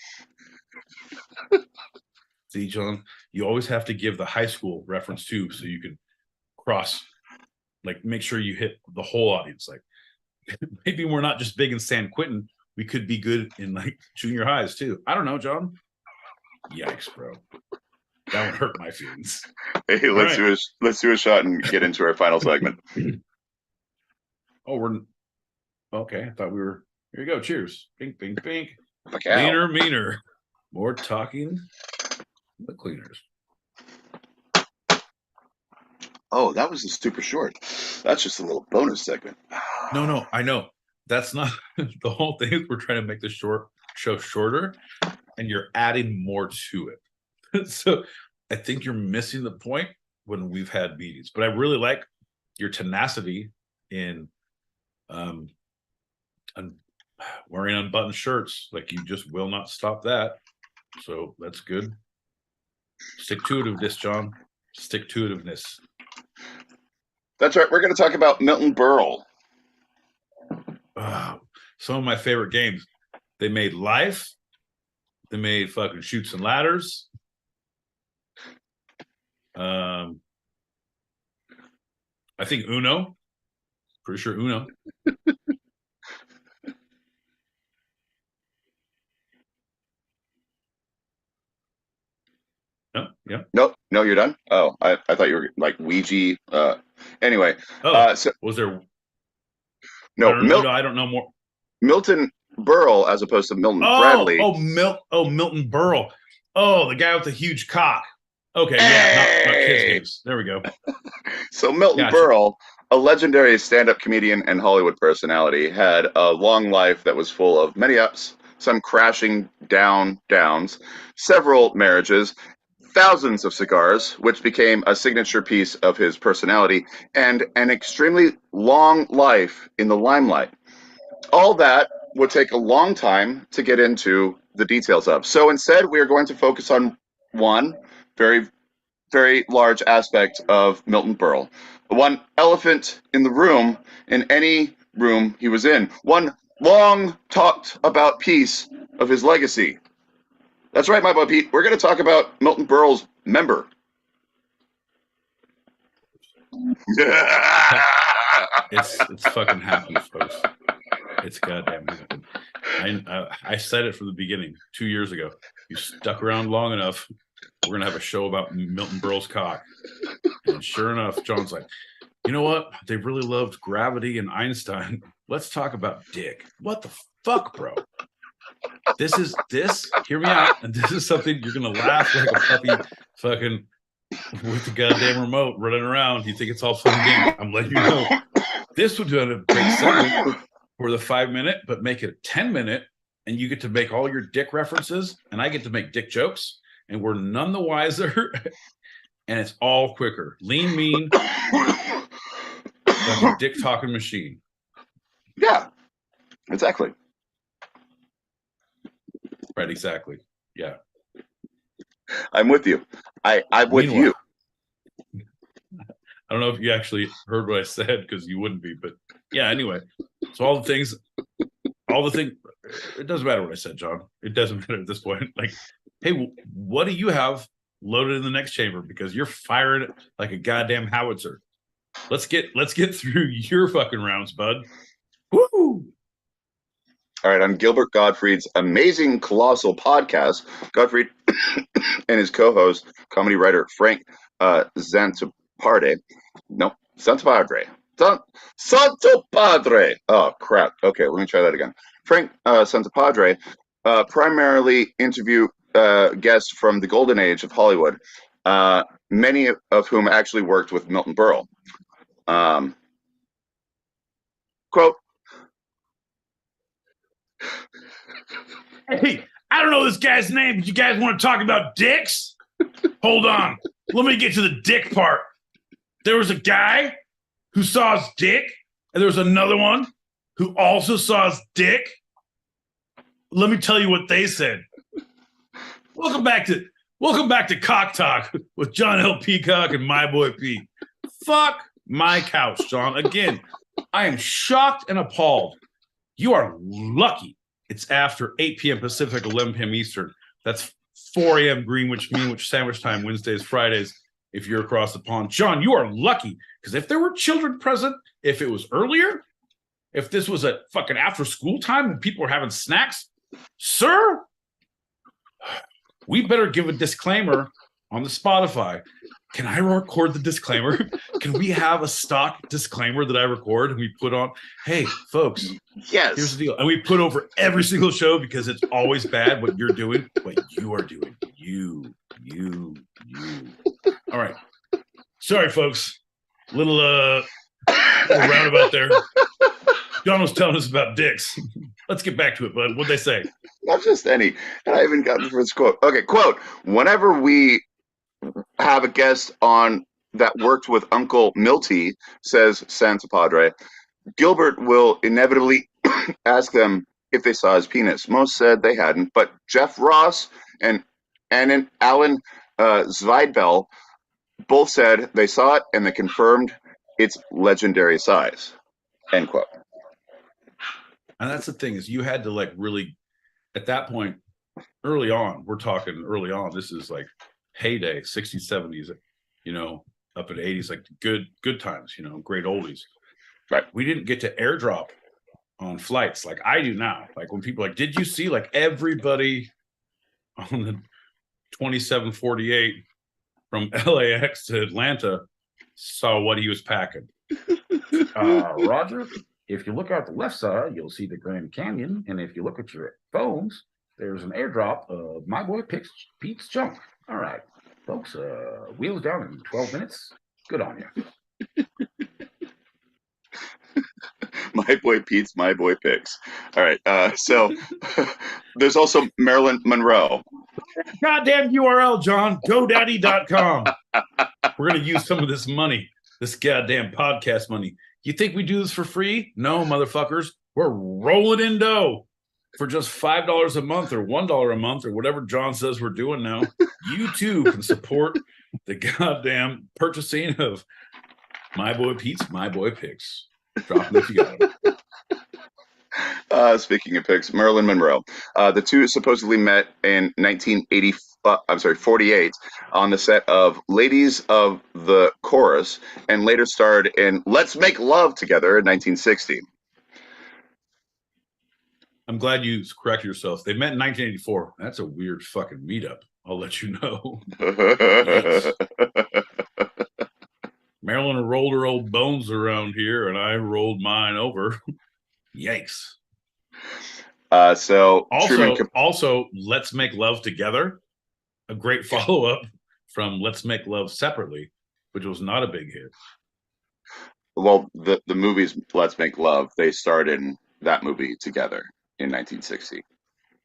See, John, you always have to give the high school reference too, so you can cross, like, make sure you hit the whole audience. Like, maybe we're not just big in San Quentin. We could be good in like junior highs too. I don't know, John. Yikes, bro. That would hurt my feelings. Hey, let's do a shot and get into our final segment. Oh, we're okay. I thought we were. Here you go. Cheers. Bink, bink, bink. Okay. Meaner, meaner. More talking. The cleaners. Oh, that was a super short. That's just a little bonus segment. No, I know. That's not the whole thing. Is we're trying to make the show shorter, and you're adding more to it. So I think you're missing the point when we've had meetings. But I really like your tenacity in wearing unbuttoned shirts. Like, you just will not stop that. So that's good. Stick-to-itiveness, John. Stick-to-itiveness. That's right. We're going to talk about Milton Berle. Some of my favorite games. They made Life. They made fucking Chutes and Ladders. I think Uno. Pretty sure Uno. No, yeah. Nope. No, you're done? Oh, I thought you were like Ouija. Anyway, Oh, so was there? no, I don't know more. Milton Berle as opposed to Milton Bradley. Milton Berle. Oh, the guy with the huge cock. Okay, yeah, not kids games. There we go. So Milton Gotcha. Berle, a legendary stand-up comedian and Hollywood personality, had a long life that was full of many ups, some crashing downs, several marriages, thousands of cigars, which became a signature piece of his personality, and an extremely long life in the limelight. All that would take a long time to get into the details of. So instead, we are going to focus on one very, very large aspect of Milton Berle. One elephant in the room, in any room he was in. One long talked about piece of his legacy. That's right, my boy Pete. We're going to talk about Milton Berle's member. It's fucking happened, folks. It's goddamn happened. I said it from the beginning 2 years ago. You stuck around long enough, we're gonna have a show about Milton Berle's cock. And sure enough, John's like, you know what? They really loved gravity and Einstein. Let's talk about dick. What the fuck, bro? Hear me out. And this is something you're gonna laugh like a puppy fucking with the goddamn remote running around. You think it's all fun and games. I'm letting you know. This would do a big segment for the 5 minute, but make it a 10-minute, and you get to make all your dick references, and I get to make dick jokes, and we're none the wiser, and it's all quicker. Lean, mean, like a dick talking machine. Yeah, exactly. Right, exactly. Yeah. I'm with you. I'm with you. I don't know if you actually heard what I said because you wouldn't be, but yeah, anyway. So all the things, it doesn't matter what I said, John. It doesn't matter at this point. Like, hey, what do you have loaded in the next chamber? Because you're firing like a goddamn howitzer. Let's get through your fucking rounds, bud. Woo! All right, on Gilbert Gottfried's amazing colossal podcast, Gottfried and his co-host, comedy writer Frank Santopadre. Oh crap. Okay, let me try that again. Frank Santopadre primarily interview guests from the golden age of Hollywood, many of whom actually worked with Milton Berle. Quote, hey, I don't know this guy's name, but you guys want to talk about dicks? Hold on. Let me get to the dick part. There was a guy who saw his dick, and there was another one who also saw his dick. Let me tell you what they said. Welcome back to Cock Talk with John L. Peacock and my boy Pete. Fuck my couch, John. Again, I am shocked and appalled. You are lucky it's after 8 p.m. Pacific, 11 p.m. Eastern. That's 4 a.m. Greenwich Sandwich Time, Wednesdays, Fridays, if you're across the pond. John, you are lucky, because if there were children present, if it was earlier, if this was a fucking after school time and people were having snacks, sir, we better give a disclaimer on the Spotify. Can I record the disclaimer? Can we have a stock disclaimer that I record and we put on, hey, folks, yes, here's the deal. And we put over every single show because it's always bad what you're doing, what you are doing. You. All right. Sorry, folks. Little roundabout there. John was telling us about dicks. Let's get back to it, bud. What'd they say? Not just any. And I haven't gotten the first quote. Okay, quote. Whenever we have a guest on that worked with Uncle Milty, says Santopadre, Gilbert will inevitably ask them if they saw his penis. Most said they hadn't, but Jeff Ross and Alan Zweidbell both said they saw it and they confirmed its legendary size. End quote. And that's the thing, is you had to like really, at that point, early on, we're talking early on, this is like heyday, 60s, 70s, you know, up in the 80s, like good times, you know, great oldies. Right. We didn't get to airdrop on flights like I do now. Like when people are like, did you see like everybody on the 2748 from LAX to Atlanta saw what he was packing. Roger, if you look out the left side, you'll see the Grand Canyon. And if you look at your phones, there's an airdrop of my boy Pete's junk. All right, folks, wheels down in 12 minutes. Good on you. My boy Pete's my boy picks. All right. So there's also Marilyn Monroe. Goddamn URL, John. GoDaddy.com. We're going to use some of this money, this goddamn podcast money. You think we do this for free? No, motherfuckers. We're rolling in dough for just $5 a month or $1 a month or whatever John says we're doing now. You too can support the goddamn purchasing of My Boy Pete's My Boy Picks. Drop them if you got them. Speaking of picks, Marilyn Monroe. The two supposedly met in 48 on the set of Ladies of the Chorus and later starred in Let's Make Love Together in 1960. I'm glad you corrected yourself. They met in 1984. That's a weird fucking meetup. I'll let you know. Marilyn rolled her old bones around here, and I rolled mine over. Yikes. So also, Let's Make Love Together, a great follow-up from Let's Make Love Separately, which was not a big hit. Well, the movies Let's Make Love, they starred in that movie together in 1960.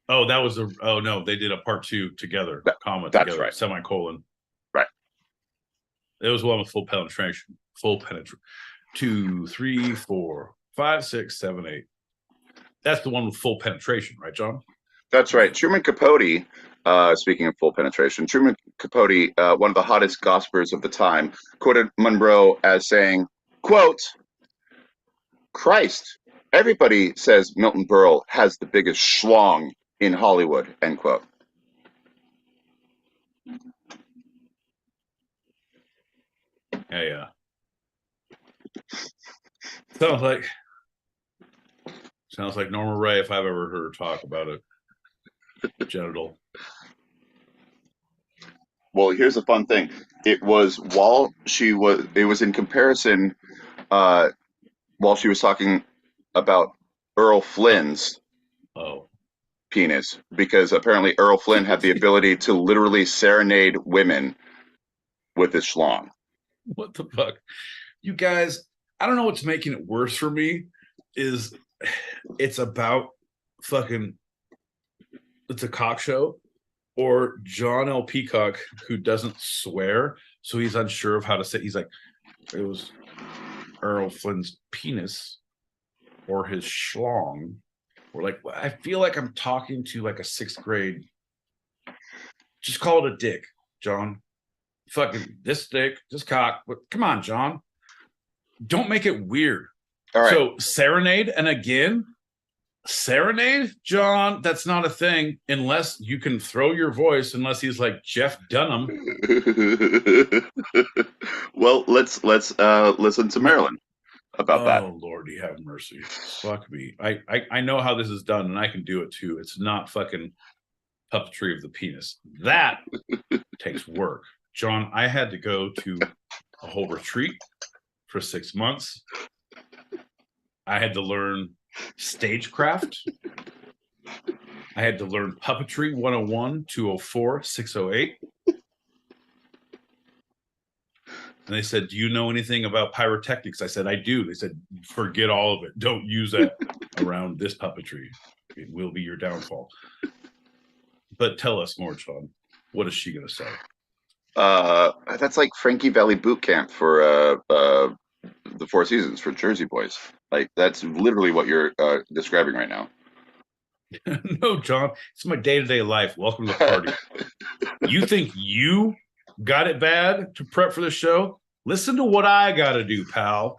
Oh, that was no, they did a part 2 together, that's together, right. semicolon. Right. It was one with full penetration. 2, 3, 4, 5, 6, 7, 8. That's the one with full penetration, right, John? That's right. Truman Capote, speaking of full penetration, Truman Capote, one of the hottest gossipers of the time, quoted Monroe as saying, quote, "Christ, everybody says Milton Berle has the biggest schlong in Hollywood," end quote. Yeah. Sounds like Norma Ray if I've ever heard her talk about it. Genital. Well, here's the fun thing. It was in comparison while she was talking about Earl Flynn's penis, because apparently Earl Flynn had the ability to literally serenade women with his schlong. What the fuck? You guys, I don't know what's making it worse for me is it's about fucking, it's a cock show, or John L. Peacock, who doesn't swear, so he's unsure of how to say. He's like, it was Earl Flynn's penis or his schlong, or like, I feel like I'm talking to like a 6th grade. Just call it a dick, John. Fucking this dick, this cock. But come on, John. Don't make it weird. All right. So serenade, and again, serenade, John, that's not a thing unless you can throw your voice, unless he's like Jeff Dunham. Well, let's listen to Marilyn about that. Oh, Lordy have mercy. Fuck me. I know how this is done, and I can do it too. It's not fucking puppetry of the penis. That takes work. John, I had to go to a whole retreat for 6 months. I had to learn stagecraft. I had to learn puppetry 101, 204, 608. And they said, "Do you know anything about pyrotechnics?" I said, "I do." They said, "Forget all of it. Don't use that around this puppetry. It will be your downfall." But tell us more, John. What is she going to say? That's like Frankie Valley Boot Camp for the Four Seasons for Jersey Boys. Like, that's literally what you're describing right now. No, John, it's my day-to-day life. Welcome to the party. You think you got it bad to prep for the show? Listen to what I got to do, pal.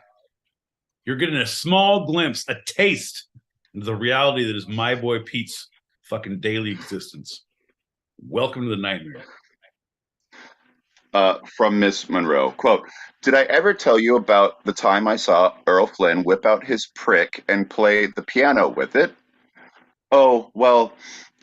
You're getting a small glimpse, a taste into the reality that is my boy Pete's fucking daily existence. Welcome to the nightmare. From Miss Monroe, quote, "Did I ever tell you about the time I saw Earl Flynn whip out his prick and play the piano with it? Oh, well,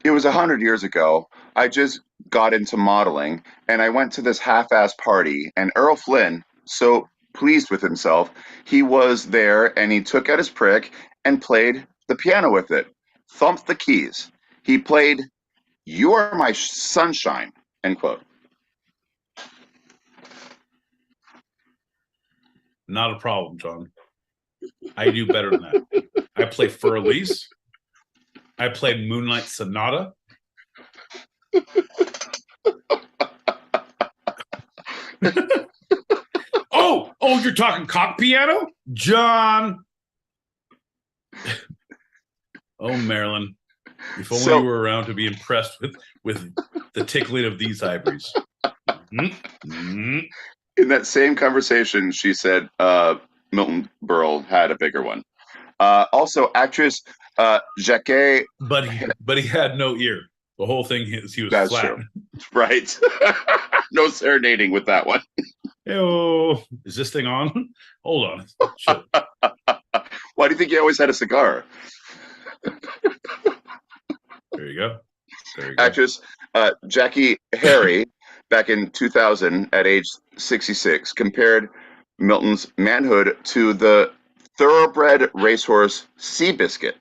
it was 100 years ago. I just got into modeling, and I went to this half-ass party, and Earl Flynn, so pleased with himself, he was there, and he took out his prick and played the piano with it, thumped the keys. He played "You Are My Sunshine," end quote. Not a problem, John. I do better than that. I play Furley's. I play Moonlight Sonata. Oh, you're talking cock piano? John. Oh, Marilyn. If only you were around to be impressed with the tickling of these ivories. In that same conversation, she said Milton Berle had a bigger one. Also, actress Jacquet. But he had no ear. The whole thing is he was That's flat. True. Right. No serenading with that one. Oh, is this thing on? Hold on. Shit. Why do you think he always had a cigar? There you go. Actress Jackie Harry, back in 2000, at age 66, compared Milton's manhood to the thoroughbred racehorse Seabiscuit.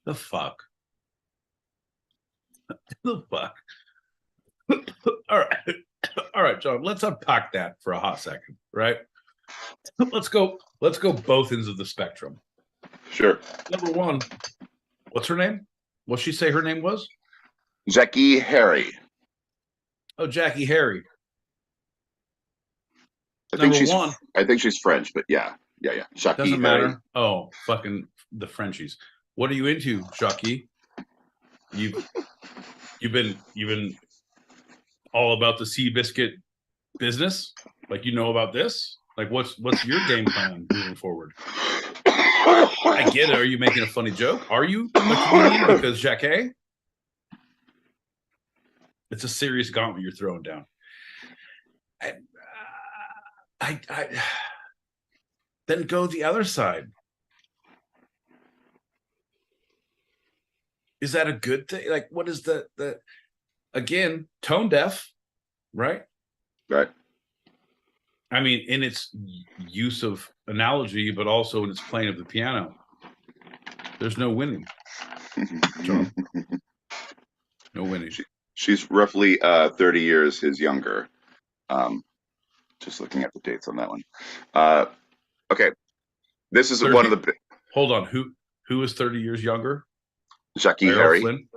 The fuck? The fuck? All right, John. Let's unpack that for a hot second, right? Let's go both ends of the spectrum. Sure. Number one, what's her name? What'd she say her name was? Jackie Harry. Oh, Jackie Harry. I think she's French, but yeah. Jackie Doesn't Harry. matter. Oh, fucking the Frenchies. What are you into, Jackie? You've been all about the Seabiscuit business? Like, you know about this? Like, what's your game plan moving forward? I get it. Are you making a funny joke? Are you a comedian? Because Jacquet? It's a serious gauntlet you're throwing down. I then go the other side. Is that a good thing? Like, what is the again, tone deaf, right? Right. I mean, in its use of analogy, but also in its playing of the piano. There's no winning, John. No winning. She's roughly 30 years his younger. Just looking at the dates on that one. Okay. This is 30. One of the... Hold on. Who is 30 years younger? Jackie Harry. Flynn?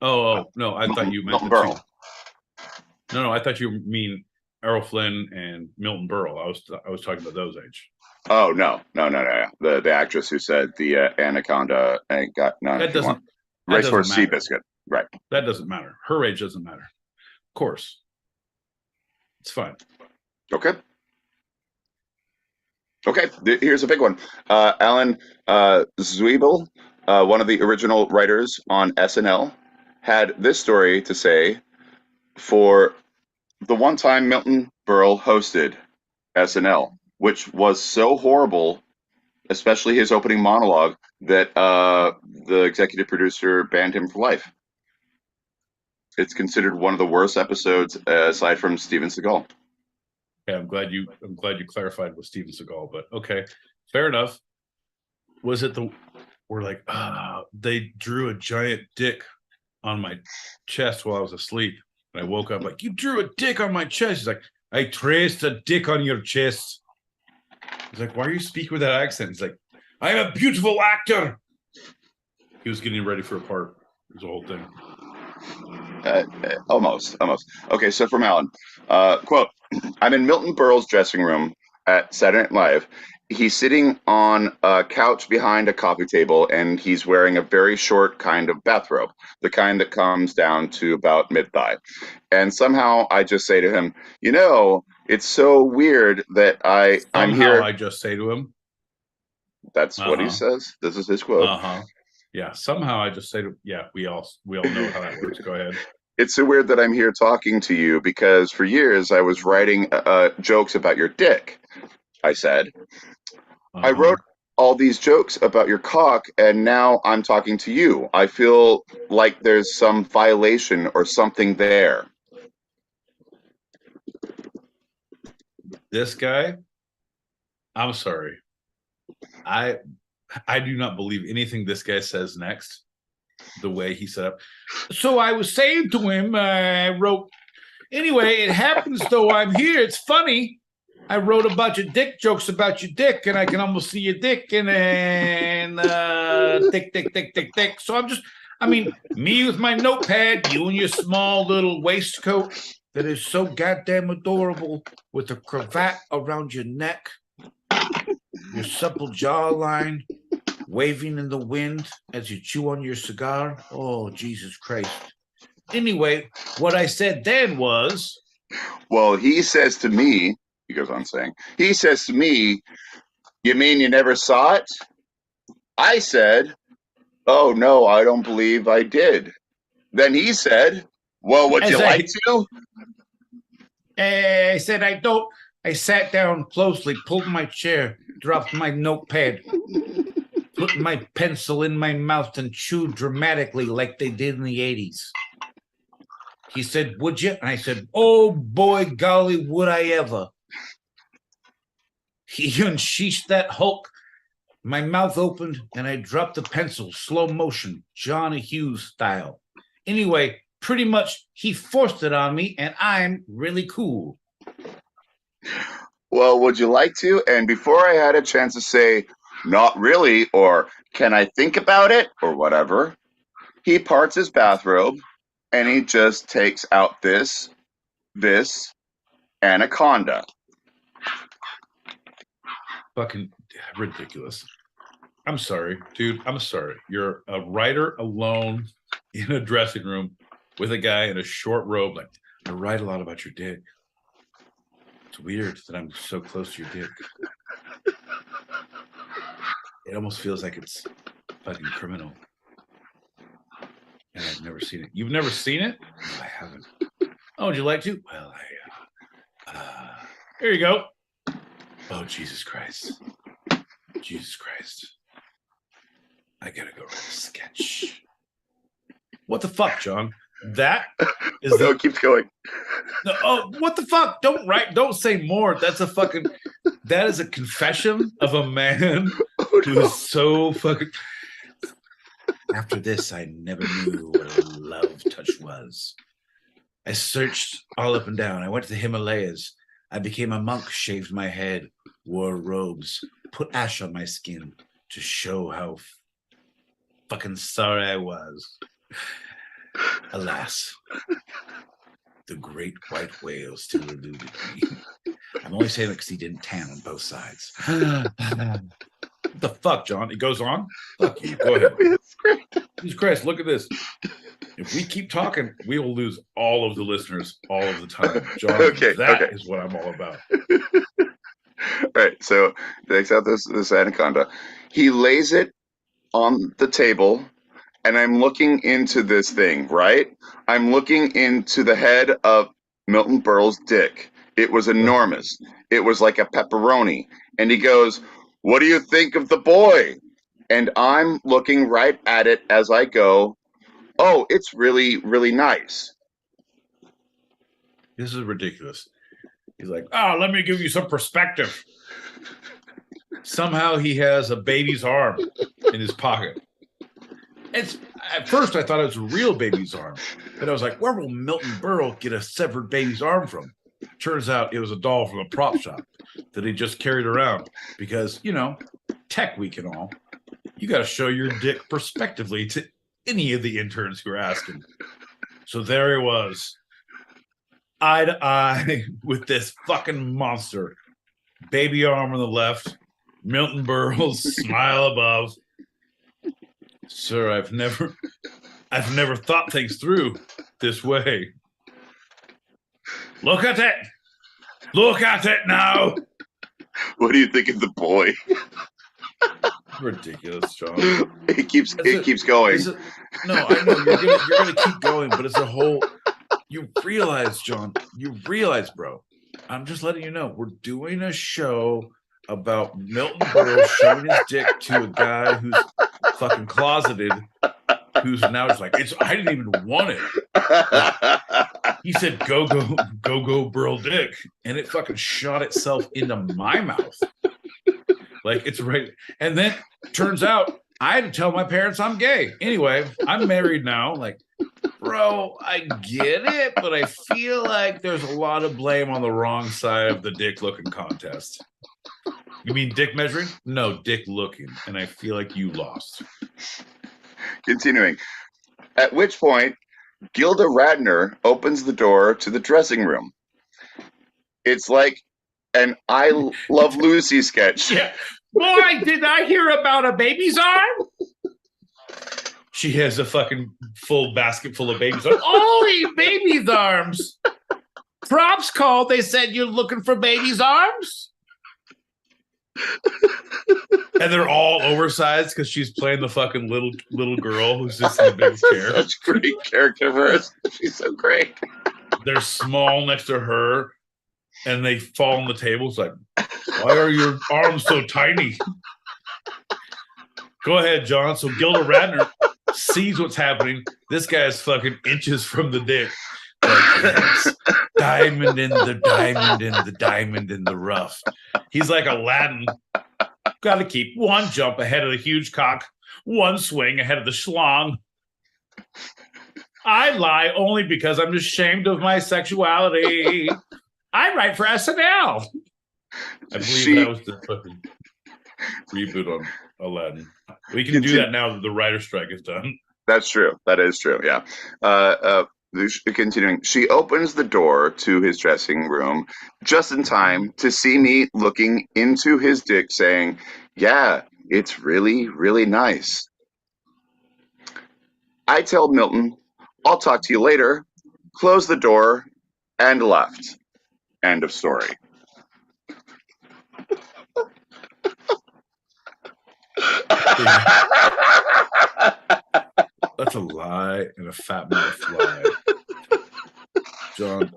Oh, no. I thought you meant Berle. No, I thought you mean Errol Flynn and Milton Berle. I was talking about those age. Oh, no. The actress who said the anaconda ain't got none. That doesn't Racehorse matter. Seabiscuit. Right. That doesn't matter. Her age doesn't matter. Of course. It's fine. Okay. Here's a big one. Alan Zweibel, one of the original writers on SNL, had this story to say for the one time Milton Berle hosted SNL, which was so horrible, especially his opening monologue, that the executive producer banned him for life. It's considered one of the worst episodes, aside from Steven Seagal. Yeah, I'm glad you clarified with Steven Seagal, but okay, fair enough. Was it they drew a giant dick on my chest while I was asleep, and I woke up like, you drew a dick on my chest. He's like, I traced a dick on your chest. He's like, why are you speaking with that accent? He's like, I'm a beautiful actor. He was getting ready for a part. It was a whole thing. Almost. Okay, so from Alan, quote, I'm in Milton Berle's dressing room at Saturday Night Live. He's sitting on a couch behind a coffee table, and he's wearing a very short kind of bathrobe, the kind that comes down to about mid-thigh. And somehow I just say to him, it's so weird that I'm here. I just say to him. That's what he says. This is his quote. Yeah, somehow I just say to, yeah, we all know how that works. Go ahead. It's so weird that I'm here talking to you because for years I was writing jokes about your dick, I said. I wrote all these jokes about your cock, and now I'm talking to you. I feel like there's some violation or something there. This guy, I'm sorry. I do not believe anything this guy says next. The way he set up. So I was saying to him, I wrote, anyway, it happens though I'm here. It's funny. I wrote a bunch of dick jokes about your dick, and I can almost see your dick and dick. So me with my notepad, you and your small little waistcoat that is so goddamn adorable with a cravat around your neck, your supple jawline waving in the wind as you chew on your cigar. Oh, Jesus Christ. Anyway, what I said then was... Well, he says to me, he goes on saying, he says to me, you mean you never saw it? I said, oh, no, I don't believe I did. Then he said, well, would you like to? I said, I don't. I sat down closely, pulled my chair, dropped my notepad, put my pencil in my mouth and chewed dramatically like they did in the 80s. He said, would you? And I said, oh, boy, golly, would I ever. He unsheathed that Hulk. My mouth opened, and I dropped the pencil, slow motion, John Hughes style. Anyway, pretty much he forced it on me, and I'm really cool. Well, would you like to? And before I had a chance to say, not really, or can I think about it, or whatever, he parts his bathrobe, and he just takes out this anaconda. Fucking ridiculous. I'm sorry, dude. I'm sorry. You're a writer alone in a dressing room with a guy in a short robe. Like, I write a lot about your dick. It's weird that I'm so close to your dick. It almost feels like it's fucking criminal. And I've never seen it. You've never seen it? No, I haven't. Oh, would you like to? Well, here you go. Oh, Jesus Christ. Jesus Christ. I gotta go write a sketch. What the fuck, John? That is No, it keeps going. No, oh, what the fuck? Don't say more. That is a confession of a man who is so fucking... After this, I never knew what a love touch was. I searched all up and down. I went to the Himalayas. I became a monk, shaved my head, wore robes, put ash on my skin to show how fucking sorry I was. Alas, the great white whale still eluded me. I'm only saying it because he didn't tan on both sides. What the fuck, John? It goes on? Fuck you. Go ahead. Jesus Christ, look at this. If we keep talking, we will lose all of the listeners all of the time. John, that is what I'm all about. All right, so takes out this anaconda. He lays it on the table, and I'm looking into this thing, right? I'm looking into the head of Milton Berle's dick. It was enormous. It was like a pepperoni. And he goes, what do you think of the boy? And I'm looking right at it as I go, oh, it's really, really nice. This is ridiculous. He's like, oh, let me give you some perspective. Somehow he has a baby's arm in his pocket. At first I thought it was a real baby's arm. But I was like, where will Milton Berle get a severed baby's arm from? Turns out it was a doll from a prop shop that he just carried around because, tech week and all. You got to show your dick prospectively to any of the interns who are asking. So there he was, eye to eye with this fucking monster. Baby arm on the left, Milton Berle's smile above. Sir, I've never thought things through this way. Look at it. Look at it now. What do you think of the boy? Ridiculous, John. It keeps going. No, I know you're gonna keep going, but it's a whole. You realize, John. You realize, bro. I'm just letting you know we're doing a show about Milton Berle showing his dick to a guy who's fucking closeted, who's now just like, I didn't even want it. Like, he said, go, Berle dick. And it fucking shot itself into my mouth. Like, it's right. And then turns out I had to tell my parents I'm gay. Anyway, I'm married now. Like, bro, I get it, but I feel like there's a lot of blame on the wrong side of the dick looking contest. You mean dick measuring? No, dick looking. And I feel like you lost. Continuing. At which point, Gilda Radner opens the door to the dressing room. It's like an I Love Lucy sketch. Yeah. Boy, did I hear about a baby's arm? She has a fucking full basket full of babies' arms. Holy baby's arms. Props called. They said you're looking for baby's arms? And they're all oversized because she's playing the fucking little girl who's just in the big chair. Such great character for her. She's so great. They're small next to her, and they fall on the table. It's like, why are your arms so tiny? Go ahead, John. So Gilda Radner sees what's happening. This guy is fucking inches from the dick. Like, yes, diamond in the rough. He's like Aladdin. Got to keep one jump ahead of the huge cock, one swing ahead of the schlong. I lie only because I'm ashamed of my sexuality. I write for SNL. I believe that was the fucking reboot on Aladdin. We can do that now that the writer's strike is done. That's true. That is true. Yeah. Continuing. She opens the door to his dressing room just in time to see me looking into his dick saying, yeah, it's really, really nice. I tell Milton, I'll talk to you later, close the door, and left. End of story. That's a lie and a fat mouth lie. John,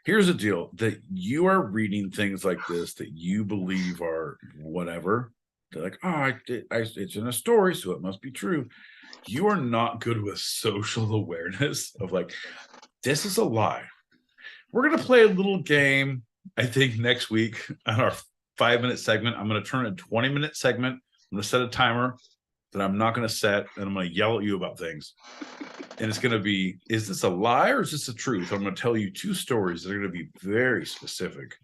here's the deal. That you are reading things like this that you believe are whatever. They're like, oh, it's in a story, so it must be true. You are not good with social awareness of like, this is a lie. We're going to play a little game, I think, next week on our 5-minute segment. I'm going to turn a 20-minute segment. I'm going to set a timer that I'm not going to set, and I'm going to yell at you about things. And it's going to be, is this a lie or is this the truth? I'm going to tell you 2 stories that are going to be very specific.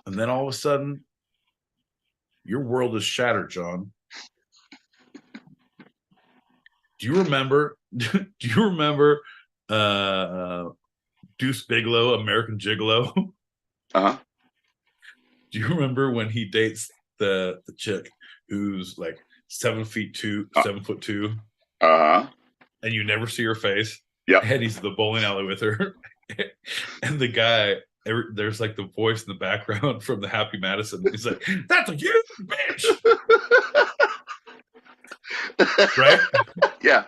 And then all of a sudden, your world is shattered, John. Do you remember Deuce Bigalow, American Gigolo? Uh-huh. Do you remember when he dates the chick who's like 7'2", 7'2"? Uh-huh. And you never see her face. Yeah. And he's at the bowling alley with her. And the guy, there's like the voice in the background from the Happy Madison. He's like, that's a huge bitch. Right? Yeah.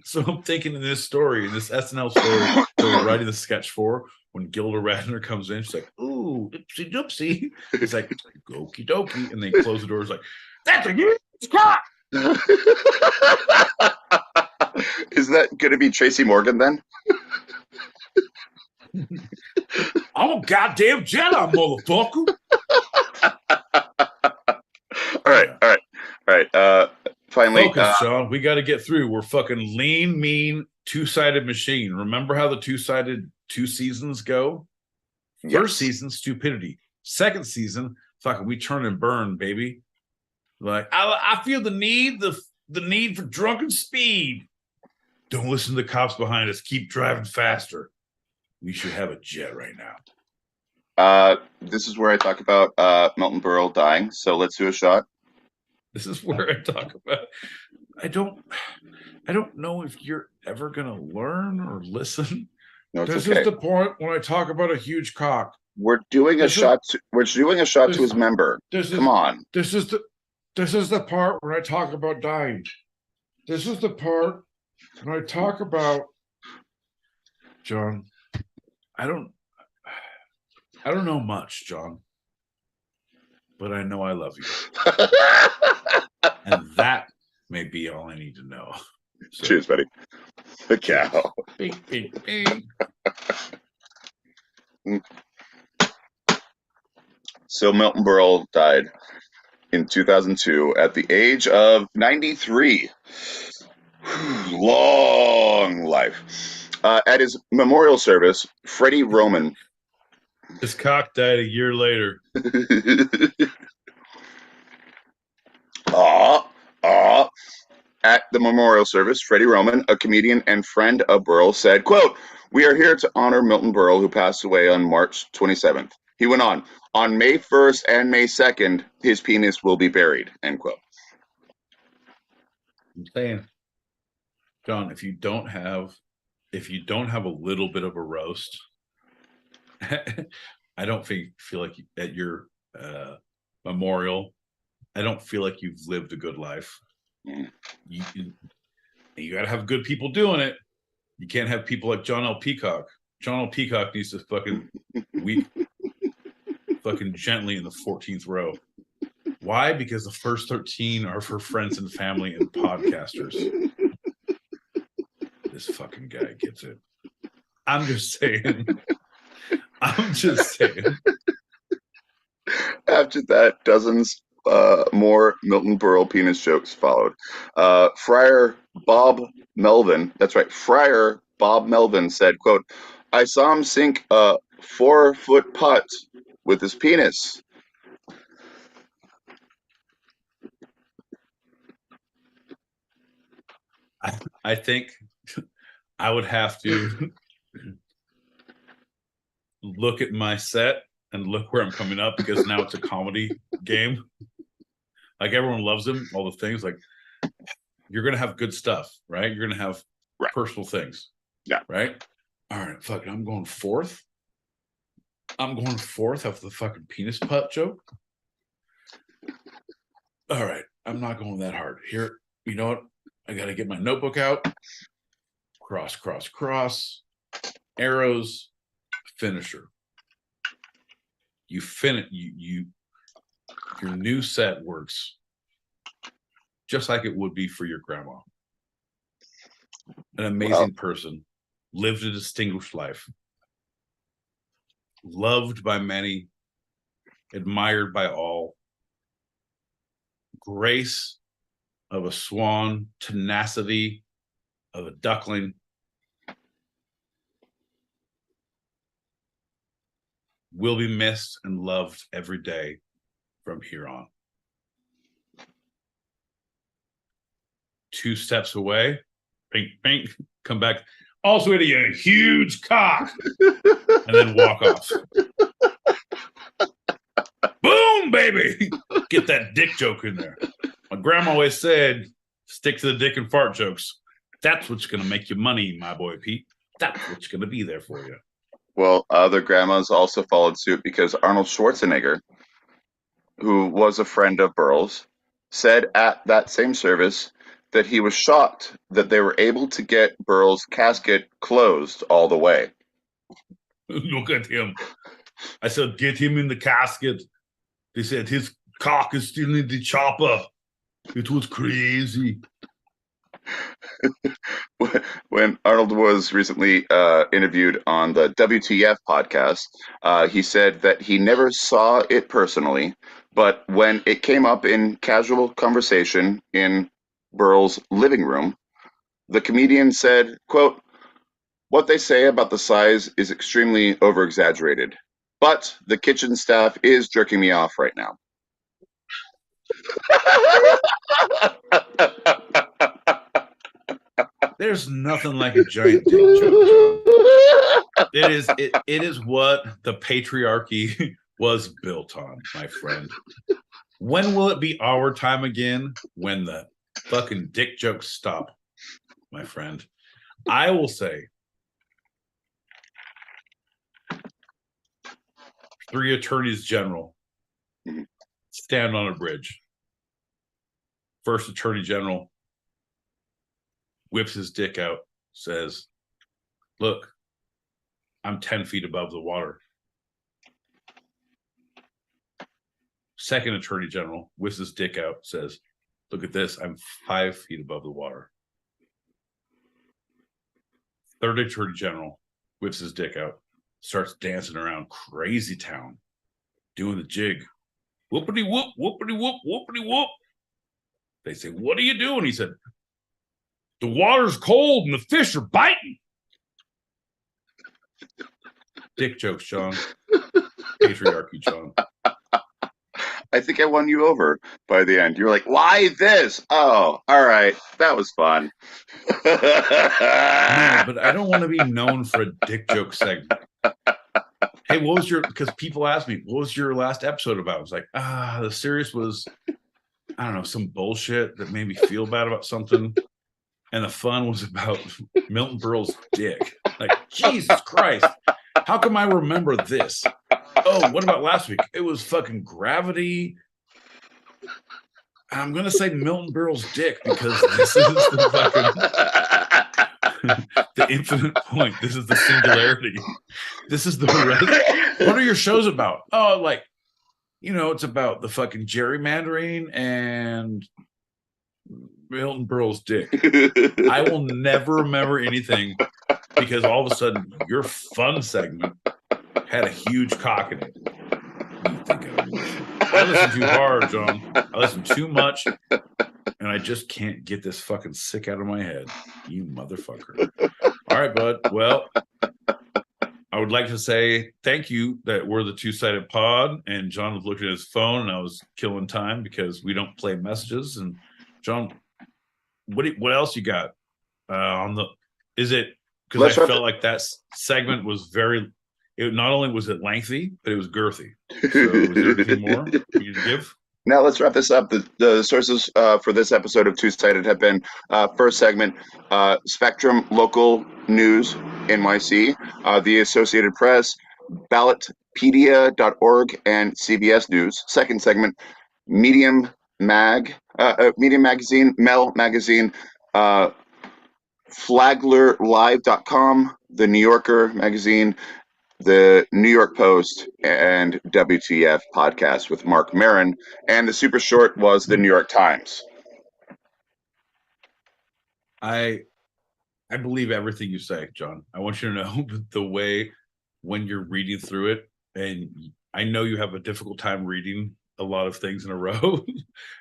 So I'm thinking in this story, in this SNL story that we're writing the sketch for, when Gilda Radner comes in, she's like, ooh, oopsie doopsie. He's like, okie dokie. And they close the doors like, that's a huge cock. Is that going to be Tracy Morgan then? I'm a goddamn Jedi, motherfucker. All right. Finally, focus, Sean. We got to get through. We're fucking lean, mean, 2-sided machine. Remember how the 2-sided 2 seasons go? yes. First season, stupidity. Second season, fucking we turn and burn, baby. Like I feel the need for drunken speed. Don't listen to the cops behind us. Keep driving faster. We should have a jet right now. This is where I talk about Milton Berle dying. So let's do a shot. This is where I talk about. I don't know if you're ever gonna learn or listen. No, it's This okay. is the point when I talk about a huge cock. We're doing a shot. We're doing a shot to his member. Come on. This is the part when I talk about dying. This is the part when I talk about John. I don't know much, John. but I know I love you. And that may be all I need to know. So, Cheers, buddy. The cheers. cow. Bing, bing, bing. So Milton Berle died in 2002 at the age of 93. Long life. At his memorial service, Freddie Roman. His cock died a year later. At the memorial service, Freddie Roman, a comedian and friend of Berle, said, quote, "We are here to honor Milton Berle, who passed away on March 27th. He went on May 1st and May 2nd, his penis will be buried," end quote. I'm saying, John, if you don't have a little bit of a roast, I don't feel like at your memorial, I don't feel like you've lived a good life. You got to have good people doing it. You can't have people like John L. Peacock. John L. Peacock needs to fucking weep fucking gently in the 14th row. Why? Because the first 13 are for friends and family and podcasters. This fucking guy gets it. I'm just saying. After that, dozens more Milton Berle penis jokes followed. Friar Bob Melvin, that's right, Friar Bob Melvin said, quote, "I saw him sink a 4-foot putt with his penis." I think I would have to look at my set and look where I'm coming up, because now it's a comedy game. Like, everyone loves him, all the things. Like, you're gonna have good stuff, right? You're gonna have personal things, right? All right, fuck it. I'm going fourth after the fucking penis putt joke. All right, I'm not going that hard here. You know what? I gotta get my notebook out. Cross, cross, cross. Arrows. Finisher. You finish. Your new set works just like it would be for your grandma. An amazing person, lived a distinguished life, loved by many, admired by all. Grace of a swan, tenacity of a duckling. Will be missed and loved every day from here on. 2 steps away, pink, pink, come back. Also, had a huge cock, and then walk off. Boom, baby! Get that dick joke in there. My grandma always said, stick to the dick and fart jokes. That's what's going to make you money, my boy Pete. That's what's going to be there for you. Well, other grandmas also followed suit, because Arnold Schwarzenegger, who was a friend of Berle's, said at that same service that he was shocked that they were able to get Berle's casket closed all the way. Look at him. I said, get him in the casket. They said his cock is still in the chopper. It was crazy. When Arnold was recently interviewed on the WTF podcast, he said that he never saw it personally, but when it came up in casual conversation in Berle's living room, the comedian said, quote, "What they say about the size is extremely over-exaggerated, but the kitchen staff is jerking me off right now." There's nothing like a giant dick joke, John. It is what the patriarchy was built on, my friend. When will it be our time again? When the fucking dick jokes stop, my friend. I will say 3 attorneys general stand on a bridge. First attorney general whips his dick out, says, "Look, I'm 10 feet above the water. Second Attorney General whips his dick out, says, "Look at this, I'm 5 feet above the water." Third Attorney General whips his dick out, starts dancing around Crazy Town, doing the jig. Whoopity whoop, whoopity whoop, whoopity whoop. They say, "What are you doing?" He said, "The water's cold and the fish are biting." Dick jokes, John. Patriarchy, John. I think I won you over by the end. You were like, "Why this?" Oh, all right, that was fun. No, but I don't want to be known for a dick joke segment. Hey, what was your? Because people ask me, "What was your last episode about?" I was like, the series was, I don't know, some bullshit that made me feel bad about something, and the fun was about Milton Berle's dick. Like, Jesus Christ, how come I remember this? Oh, what about last week? It was fucking Gravity. I'm gonna say Milton Berle's dick because this is the fucking the infinite point. This is the singularity. This is the rest. What are your shows about? Oh, like, it's about the fucking gerrymandering and Milton Berle's dick. I will never remember anything because all of a sudden your fun segment had a huge cock in it. You think I listen too hard, John. I listen too much, and I just can't get this fucking sick out of my head. You motherfucker. All right, bud. Well, I would like to say thank you that we're the Two-Sided Pod, and John was looking at his phone, and I was killing time because we don't play messages. And John, what else you got on the? Is it because I felt like that segment was very. It not only was it lengthy, but it was girthy. So, is there anything more for you to give? Now let's wrap this up. The sources for this episode of Two-Sided have been first segment, Spectrum Local News NYC, the Associated Press, ballotpedia.org, and CBS News. Second segment, Medium Magazine, Mel Magazine, FlaglerLive.com, The New Yorker Magazine, the New York Post, and WTF podcast with Mark Maron. And the super short was the New York Times. I believe everything you say, John. I want you to know the way when you're reading through it, and I know you have a difficult time reading a lot of things in a row,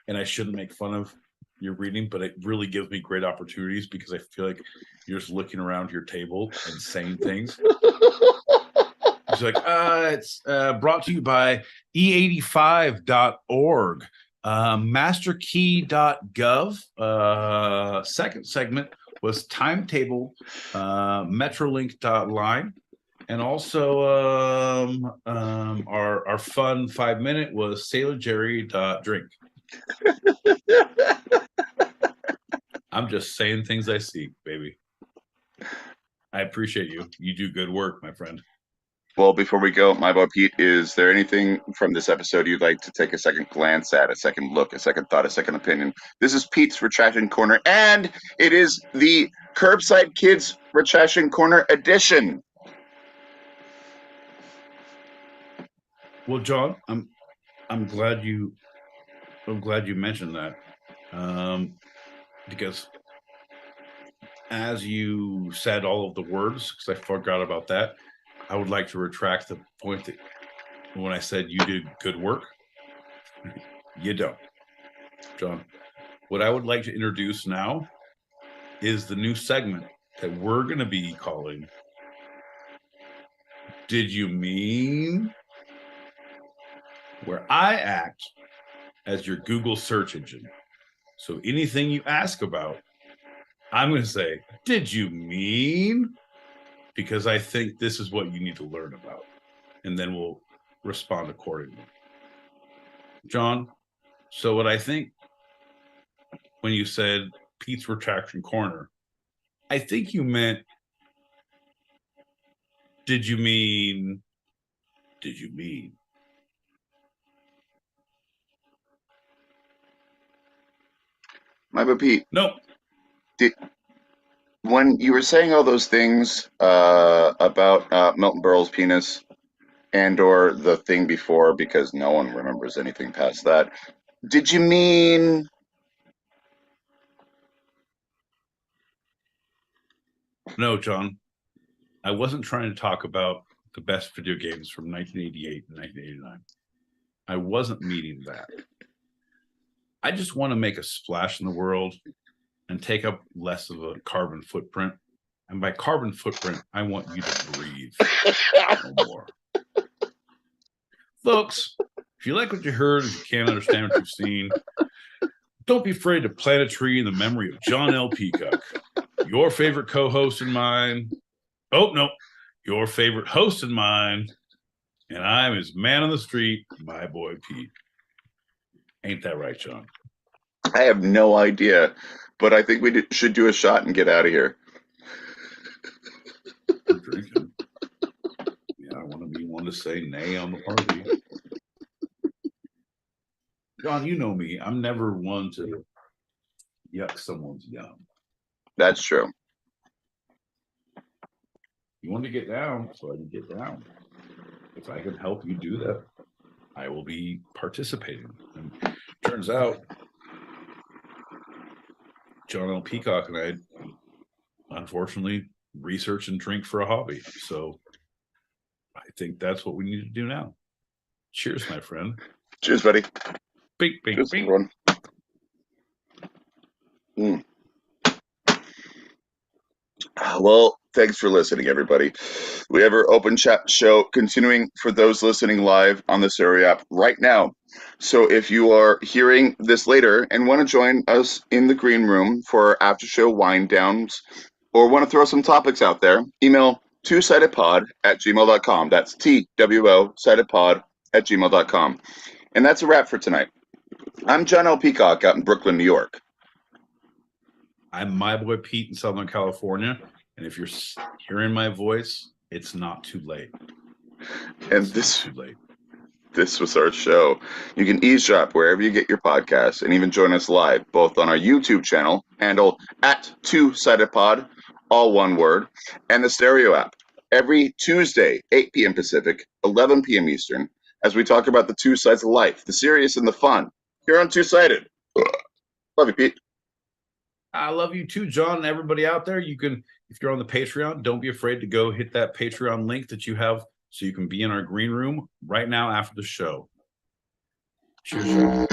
and I shouldn't make fun of your reading, but it really gives me great opportunities because I feel like you're just looking around your table and saying things. It's like, it's brought to you by e85.org, masterkey.gov. Second segment was timetable, metrolink.line. And also our fun 5-minute was sailorjerry.drink. I'm just saying things I see, baby. I appreciate you. You do good work, my friend. Well, before we go, my boy Pete, is there anything from this episode you'd like to take a second glance at, a second look, a second thought, a second opinion? This is Pete's Retraction Corner, and it is the Curbside Kids Retraction Corner edition. Well, John, I'm glad you mentioned that, because as you said all of the words, because I forgot about that, I would like to retract the point that when I said you did good work, you don't, John. What I would like to introduce now is the new segment that we're going to be calling Did You Mean? Where I act as your Google search engine. So anything you ask about, I'm going to say, did you mean? Because I think this is what you need to learn about. And then we'll respond accordingly. John, so what I think when you said Pete's Retraction Corner, I think you meant, did you mean? My boy Pete. No. When you were saying all those things about Milton Berle's penis, and or the thing before, because no one remembers anything past that. Did you mean? No, John. I wasn't trying to talk about the best video games from 1988 and 1989. I wasn't meaning that. I just want to make a splash in the world and take up less of a carbon footprint. And by carbon footprint, I want you to breathe no more. Folks, if you like what you heard and you can't understand what you've seen, don't be afraid to plant a tree in the memory of John L. Peacock, your favorite co-host and mine. Oh, no, your favorite host and mine. And I'm his man on the street, my boy Pete. Ain't that right, John? I have no idea, but I think we should do a shot and get out of here. I'm drinking. Yeah, I want to be one to say nay on the party. John, you know me. I'm never one to yuck someone's yum. That's true. You want to get down, so I can get down. If I can help you do that, I will be participating. And turns out, John L. Peacock and I, unfortunately, research and drink for a hobby. So I think that's what we need to do now. Cheers, my friend. Cheers, buddy. Bing, bing, Cheers, bing. everyone. Well, thanks for listening, everybody. We have our open chat show continuing for those listening live on the Stereo app right now. So if you are hearing this later and want to join us in the green room for our after show wind downs, or want to throw some topics out there, email twosidedpod@gmail.com. That's TWO sidedpod@gmail.com. And that's a wrap for tonight. I'm John L. Peacock out in Brooklyn, New York. I'm my boy Pete in Southern California. And if you're hearing my voice, it's not too late. And this was our show. You can eavesdrop wherever you get your podcasts and even join us live, both on our YouTube channel, handled @2sidedpod, all one word, and the Stereo app. Every Tuesday, 8 p.m. Pacific, 11 p.m. Eastern, as we talk about the two sides of life, the serious and the fun. Here on Two-Sided. Love you, Pete. I love you too, John, and everybody out there. You can, if you're on the Patreon, don't be afraid to go hit that Patreon link that you have so you can be in our green room right now after the show. Cheers.